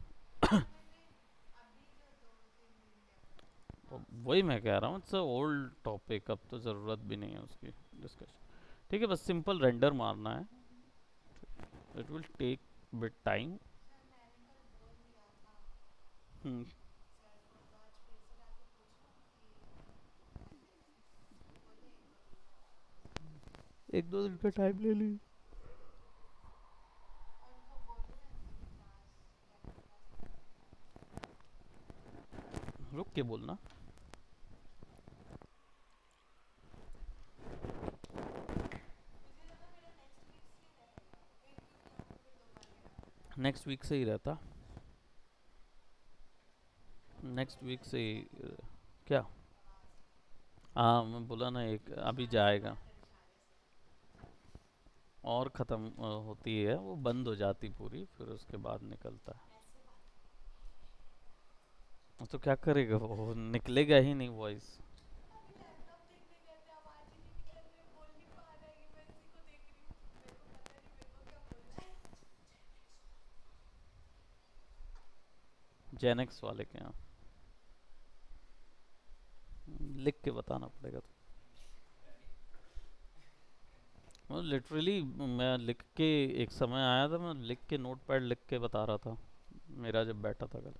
तो वही मैं कह रहा हूँ, इट्स ओल्ड टॉपिक, अब तो ज़रूरत भी नहीं है उसकी डिस्कशन। ठीक है, बस सिंपल रेंडर मारना है। It will take bit time. एक दो दिन का टाइम ले ली। रुक के बोलना। नेक्स्ट वीक से ही रहता। नेक्स्ट वीक से ही क्या? हाँ, मैं बोला ना एक अभी जाएगा। और ख़त्म होती है वो, बंद हो जाती पूरी, फिर उसके बाद निकलता है। तो क्या करेगा वो, निकलेगा ही नहीं वॉइस। जेनेक्स वाले के यहाँ लिख के बताना पड़ेगा। तो लिटरली मैं लिख के, एक समय आया था मैं लिख के, नोट पैड लिख के बता रहा था मेरा जब बैठा था कल।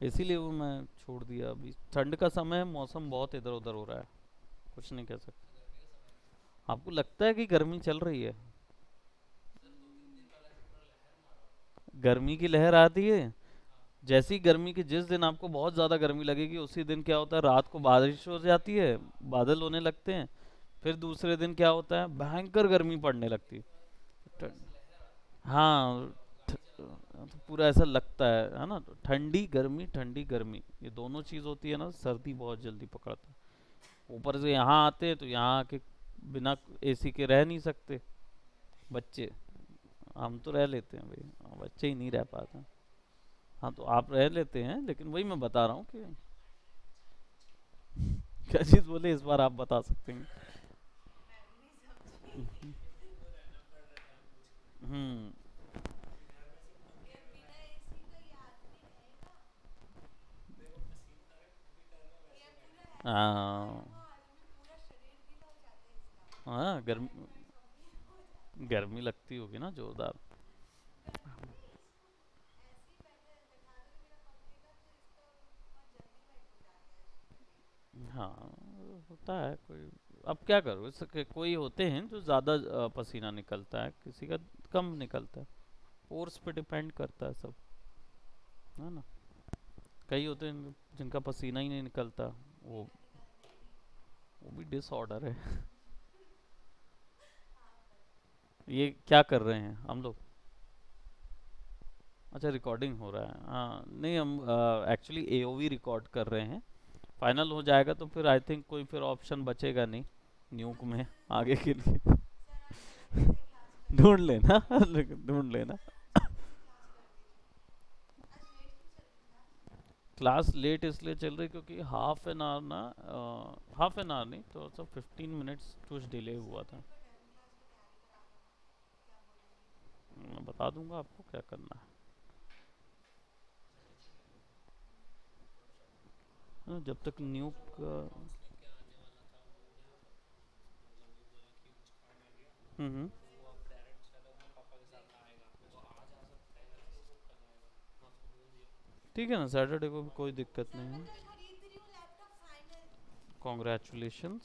इसीलिए वो मैं छोड़ दिया। अभी ठंड का समय है, मौसम बहुत इधर उधर हो रहा है, कुछ नहीं कह सकते। आपको लगता है कि गर्मी चल रही है? गर्मी की लहर आती है। जैसी गर्मी की, जिस दिन आपको बहुत ज़्यादा गर्मी लगेगी उसी दिन क्या होता है, रात को बारिश हो जाती है, बादल होने लगते हैं। फिर दूसरे दिन क्या होता है, भयंकर गर्मी पड़ने लगती है। हाँ, तो पूरा ऐसा लगता है ना। तो ठंडी गर्मी ये दोनों चीज़ होती है ना, सर्दी बहुत जल्दी पकड़ता है। ऊपर से यहाँ आते हैं तो यहाँ आके बिना एसी के रह नहीं सकते बच्चे। हम तो रह लेते हैं भाई, बच्चे ही नहीं रह पाते। हाँ तो आप रह लेते हैं, लेकिन वही मैं बता रहा हूँ कि क्या चीज़ बोले, इस बार आप बता सकते हैं। हम्म। हाँ। हाँ, गर्मी, गर्मी लगती होगी ना जोरदार। हाँ, होता है कोई। अब क्या करो, इसके कोई होते हैं जो ज़्यादा पसीना निकलता है, किसी का कम निकलता है। फोर्स पे डिपेंड करता है सब, है ना। कई होते हैं जिनका पसीना ही नहीं निकलता। वो वो भी डिसऑर्डर है। ये क्या कर रहे हैं हम लोग? अच्छा, रिकॉर्डिंग हो रहा है। हाँ नहीं, हम एक्चुअली एओवी रिकॉर्ड कर रहे हैं। फाइनल हो जाएगा तो फिर आई थिंक कोई फिर ऑप्शन बचेगा नहीं न्यूक में आगे के लिए। ढूंढ लेना। लेकिन ढूंढ लेना। क्लास लेट इसलिए चल रही क्योंकि हाफ एन आवर ना, हाफ एन आवर नहीं तो सब 15 मिनट्स कुछ डिले हुआ था। मैं बता दूंगा आपको क्या करना है। जब तक न्यू का। हम्म। ठीक है ना, सैटरडे को भी कोई दिक्कत नहीं है। कॉन्ग्रेचुलेशंस।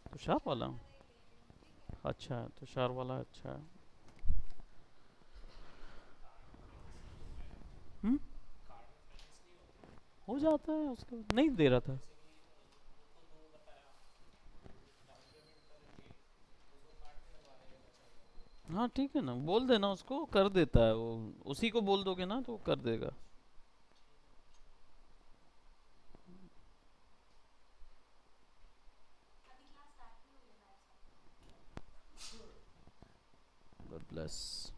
तुषार वाला? अच्छा है, तुषार वाला अच्छा है। हम्म। हो जाता है, उसका नहीं दे रहा था। हाँ ठीक है ना, बोल देना उसको, कर देता है वो। उसी को बोल दोगे ना तो वो कर देगा। God bless.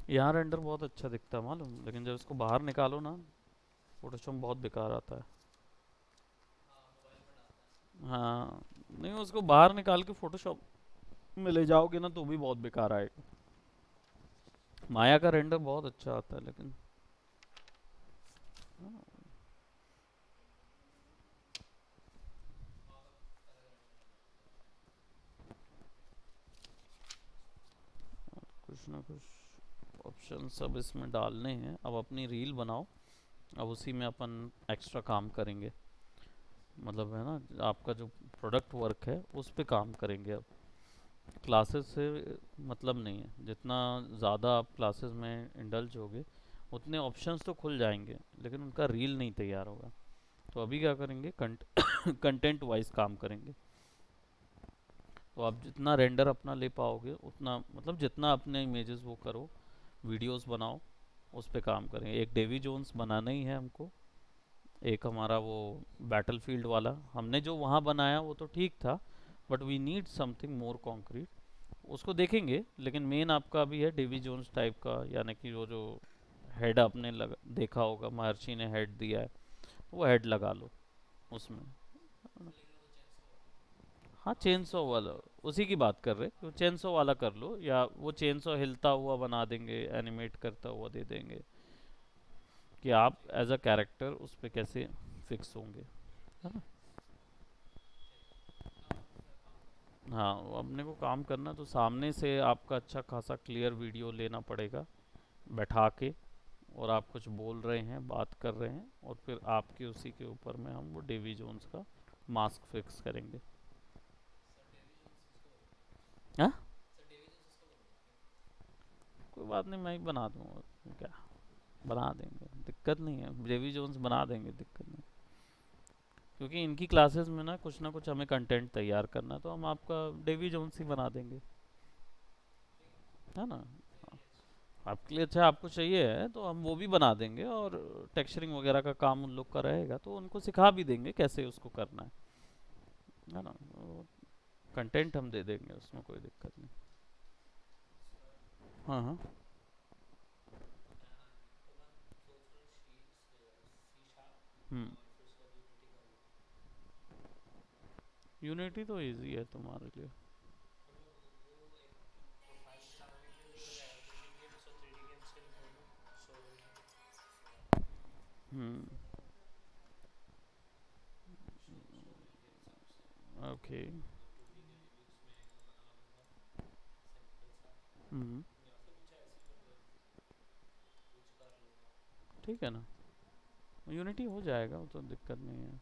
यहाँ रेंडर बहुत अच्छा दिखता है मालूम, लेकिन जब इसको बाहर निकालो ना, फोटोशॉप बहुत बेकार आता है। हाँ, नहीं उसको बाहर निकाल के फोटोशॉप में ले जाओगे ना तो भी बहुत बेकार आएगा। माया का रेंडर बहुत अच्छा आता है लेकिन। कुछ ना कुछ ऑप्शन सब इसमें डालने हैं। अब अपनी रील बनाओ, अब उसी में अपन एक्स्ट्रा काम करेंगे। मतलब है ना, आपका जो प्रोडक्ट वर्क है उस पे काम करेंगे अब। क्लासेस से मतलब नहीं है, जितना ज़्यादा आप क्लासेस में इंडल्ज होगे उतने ऑप्शंस तो खुल जाएंगे, लेकिन उनका रील नहीं तैयार होगा। तो अभी क्या करेंगे, कंटेंट वाइज काम करेंगे। तो आप जितना रेंडर अपना ले पाओगे उतना, मतलब जितना अपने इमेजेस वो करो, वीडियोस बनाओ, उस पे काम करें। एक डेवी जोन्स बनाना ही है हमको। एक हमारा वो बैटलफील्ड वाला, हमने जो वहाँ बनाया वो तो ठीक था, but we need something more concrete. उसको देखेंगे, लेकिन मेन आपका अभी है डेवी जोन्स टाइप का, यानी कि वो जो हेड आपने देखा होगा, महर्षि ने हेड दिया है, वो हेड लगा लो उसमें। हाँ, चेनसो वाला, उसी की बात कर रहे, तो चेनसो वाला कर लो, या वो चेनसो हिलता हुआ बना देंगे, एनिमेट करता हुआ दे देंगे, कि आप एज अ कैरेक्टर उस पर कैसे फिक्स होंगे, है ना। हाँ, वो अपने को काम करना तो सामने से आपका अच्छा खासा क्लियर वीडियो लेना पड़ेगा बैठा के, और आप कुछ बोल रहे हैं, बात कर रहे हैं, और फिर आपके उसी के ऊपर में हम वो डेवी जोन्स का मास्क फिक्स करेंगे। हाँ, कोई बात नहीं, मैं ही बना दूंगा, क्या, बना देंगे, दिक्कत नहीं है, डेवी जोन्स बना देंगे, दिक्कत नहीं। क्योंकि इनकी क्लासेस में ना कुछ हमें कंटेंट तैयार करना है, तो हम आपका डेवी जोन्स ही बना देंगे, है ना। आपके लिए अच्छा, आपको चाहिए है तो हम वो भी बना देंगे, और टेक्सचरिंग वगैरह का काम उन लोग का रहेगा तो उनको सिखा भी देंगे कैसे उसको करना है ना। कंटेंट हम दे देंगे, उसमें कोई दिक्कत नहीं। हाँ हाँ। हम्म। यूनिटी तो इजी है तुम्हारे लिए। हम्म। ओके। हम्म। ठीक है ना, यूनिटी हो जाएगा, वो तो दिक्कत नहीं है।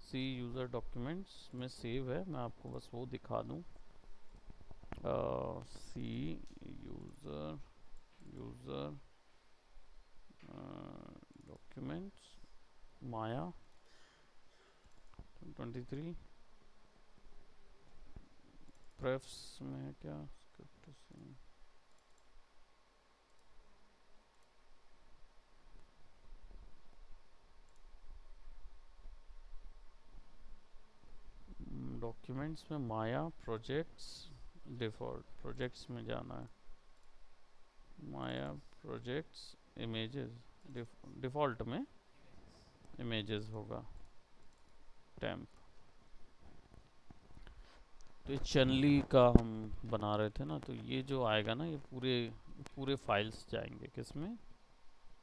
सी यूज़र डॉक्यूमेंट्स में सेव है, मैं आपको बस वो दिखा दूँ। सी यूज़र यूज़र डॉक्यूमेंट्स माया 23 प्रेफ्स में है क्या, स्क्रिप्ट से डॉक्यूमेंट्स में माया प्रोजेक्ट्स, डिफ़ॉल्ट प्रोजेक्ट्स में जाना है, माया प्रोजेक्ट्स इमेजेस, डिफ़ॉल्ट में इमेजेस होगा, टेम्प। तो ये चनली का हम बना रहे थे ना, तो ये जो आएगा ना, ये पूरे पूरे फाइल्स जाएंगे किसमें,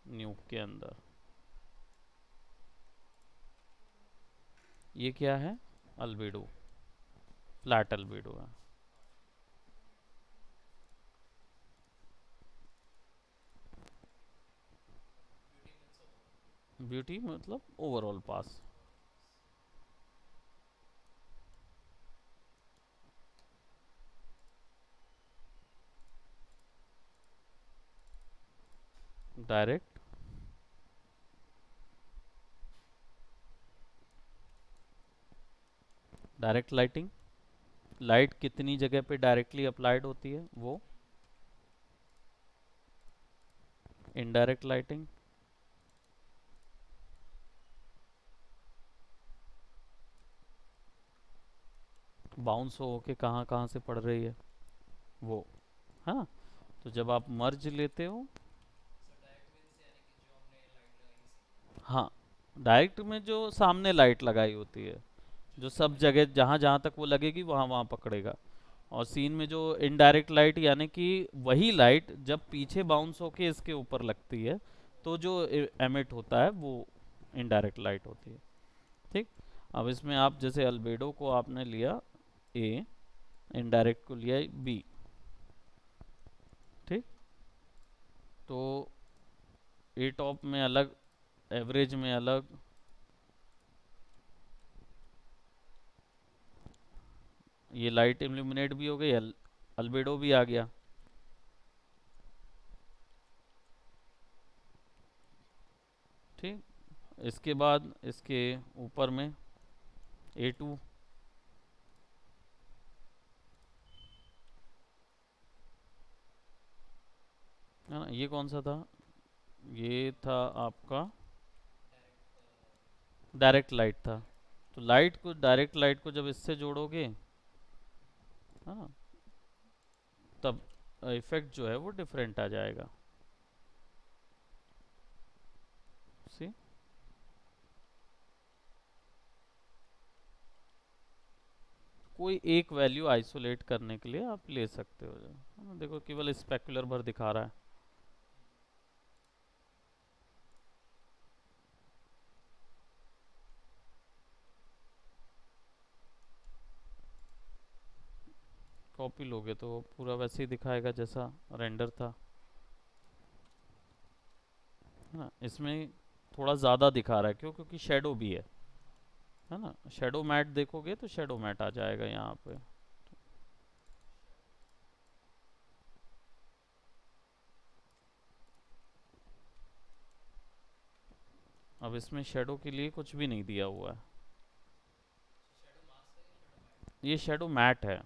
न्यू के अंदर। ये क्या है, अल्बेडो, फ्लैट अल्बेडो है। ब्यूटी मतलब overall pass. Direct, direct lighting, light कितनी जगह पे डायरेक्टली अप्लाइड होती है वो। इनडायरेक्ट लाइटिंग, बाउंस हो के कहाँ कहाँ से पड़ रही है वो, हाँ। तो जब आप मर्ज लेते हो, हाँ, डायरेक्ट में जो सामने लाइट लगाई होती है, जो सब जगह जहाँ जहाँ तक वो लगेगी वहाँ वहाँ पकड़ेगा। और सीन में जो इनडायरेक्ट लाइट, यानी कि वही लाइट जब पीछे बाउंस होके इसके ऊपर लगती है, तो जो एमिट होता है वो इनडायरेक्ट लाइट होती है। ठीक। अब इसमें आप जैसे अल्बेडो को आपने लिया ए, इनडायरेक्ट को लिया बी। ठीक। तो ए टॉप में अलग, एवरेज में अलग, ये लाइट इल्यूमिनेट भी हो गई, अल्बेडो भी आ गया। ठीक। इसके बाद इसके ऊपर में A2, है ना। ये कौन सा था, ये था आपका डायरेक्ट लाइट था। तो लाइट को, डायरेक्ट लाइट को जब इससे जोड़ोगे, है ना, तब इफेक्ट जो है वो डिफरेंट आ जाएगा। सी, कोई एक वैल्यू आइसोलेट करने के लिए आप ले सकते हो, है ना। देखो केवल स्पेकुलर भर दिखा रहा है। कॉपी लोगे तो पूरा वैसे ही दिखाएगा जैसा रेंडर था, है ना। इसमें थोड़ा ज़्यादा दिखा रहा है, क्यों? क्योंकि शेडो भी है ना। शेडो मैट देखोगे तो शेडो मैट आ जाएगा यहाँ पे। अब इसमें शेडो के लिए कुछ भी नहीं दिया हुआ है, ये शेडो मैट है।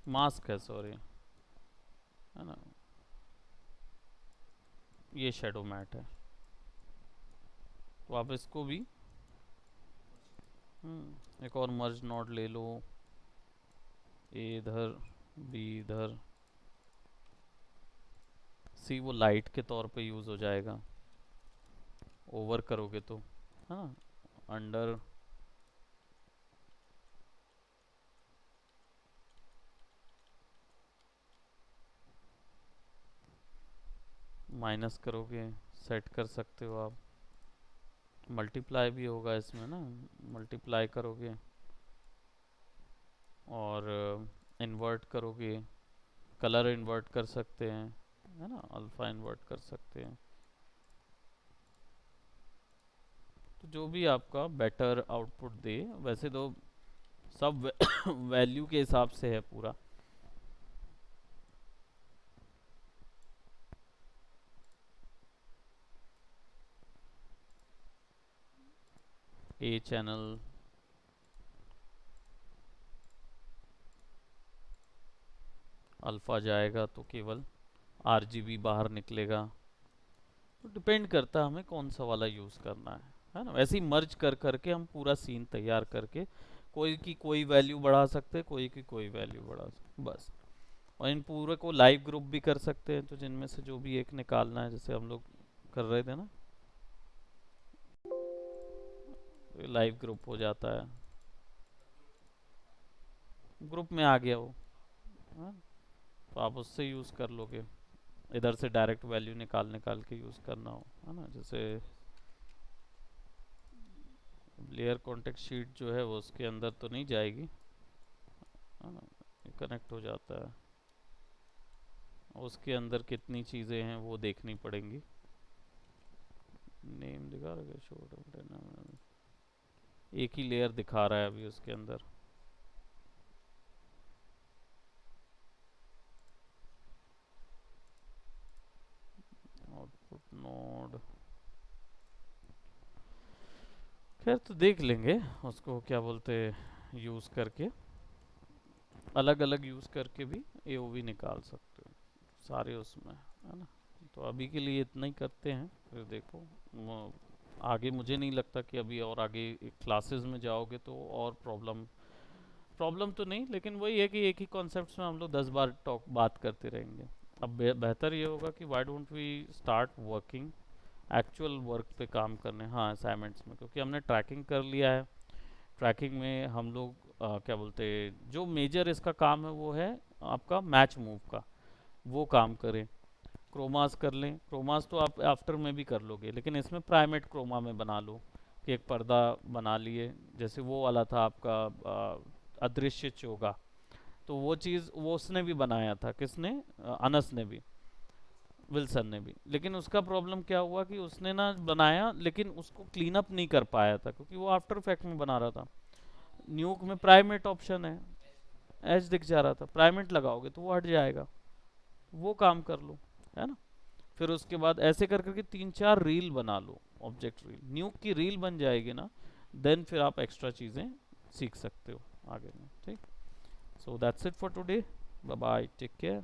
मास्क है, सॉरी, है ना, ये शेडो मैट है। तो आप इसको भी एक और मर्ज नोड ले लो, ए इधर, बी इधर, सी वो लाइट के तौर पे यूज़ हो जाएगा, ओवर करोगे तो, हाँ, अंडर, माइनस करोगे, सेट कर सकते हो आप। मल्टीप्लाई भी होगा इसमें ना, मल्टीप्लाई करोगे और इन्वर्ट करोगे, कलर इन्वर्ट कर सकते हैं, है ना, अल्फा इन्वर्ट कर सकते हैं। तो जो भी आपका बेटर आउटपुट दे, वैसे तो सब वैल्यू के हिसाब से है पूरा। ए चैनल, अल्फा जाएगा तो केवल आरजीबी बाहर निकलेगा। तो डिपेंड करता है हमें कौन सा वाला यूज़ करना है ना। वैसे ही मर्ज कर करके हम पूरा सीन तैयार करके कोई की कोई वैल्यू बढ़ा सकते हैं, कोई की कोई वैल्यू बढ़ा सकते, बस। और इन पूरे को लाइव ग्रुप भी कर सकते हैं, तो जिनमें से जो भी एक निकालना है, जैसे हम लोग कर रहे थे ना, लाइव ग्रुप हो जाता है, ग्रुप में आ गया वो, हाँ? तो आप उससे यूज़ कर लोगे, इधर से डायरेक्ट वैल्यू निकाल निकाल के यूज़ करना हो, है ना। जैसे लेयर कॉन्टेक्स्ट शीट जो है वो उसके अंदर तो नहीं जाएगी, है ना, कनेक्ट हो जाता है, उसके अंदर कितनी चीज़ें हैं वो देखनी पड़ेंगी। नेम दिखा रहा है, शो एक ही लेयर दिखा रहा है अभी उसके अंदर। आउटपुट नोड, खैर तो देख लेंगे उसको, क्या बोलते, यूज़ करके, अलग अलग यूज़ करके भी एओवी निकाल सकते हो सारे उसमें, है ना। तो अभी के लिए इतना ही करते हैं, फिर देखो आगे मुझे नहीं लगता कि अभी और आगे क्लासेस में जाओगे तो और प्रॉब्लम, प्रॉब्लम तो नहीं, लेकिन वही है कि एक ही कॉन्सेप्ट में हम लोग 10 बार टॉक बात करते रहेंगे। अब बेहतर ये होगा कि why don't we start working, actual work पे काम करने, हाँ, असाइनमेंट्स में, क्योंकि हमने ट्रैकिंग कर लिया है। ट्रैकिंग में हम लोग क्या बोलते, जो मेजर इसका काम है वो है आपका मैच मूव का, वो काम करें। क्रोमास कर लें, क्रोमास तो आप आफ्टर में भी कर लोगे, लेकिन इसमें प्राइमेट क्रोमा में बना लो कि एक पर्दा बना लिए, जैसे वो वाला था आपका अदृश्य चोगा, तो वो चीज़ वो उसने भी बनाया था, किसने, अनस ने भी, विल्सन ने भी। लेकिन उसका प्रॉब्लम क्या हुआ कि उसने ना बनाया, लेकिन उसको क्लीन अप नहीं कर पाया था, क्योंकि वो आफ्टर इफेक्ट में बना रहा था। न्यूक में प्राइमेट ऑप्शन है, एज दिख जा रहा था, प्राइमेट लगाओगे तो वो हट जाएगा, वो काम कर लो, है ना। फिर उसके बाद ऐसे कर करके 3-4 रील बना लो, ऑब्जेक्ट रील, न्यूक की रील बन जाएगी ना, देन फिर आप एक्स्ट्रा चीज़ें सीख सकते हो आगे में, ठीक। So that's it for today, bye bye, take care.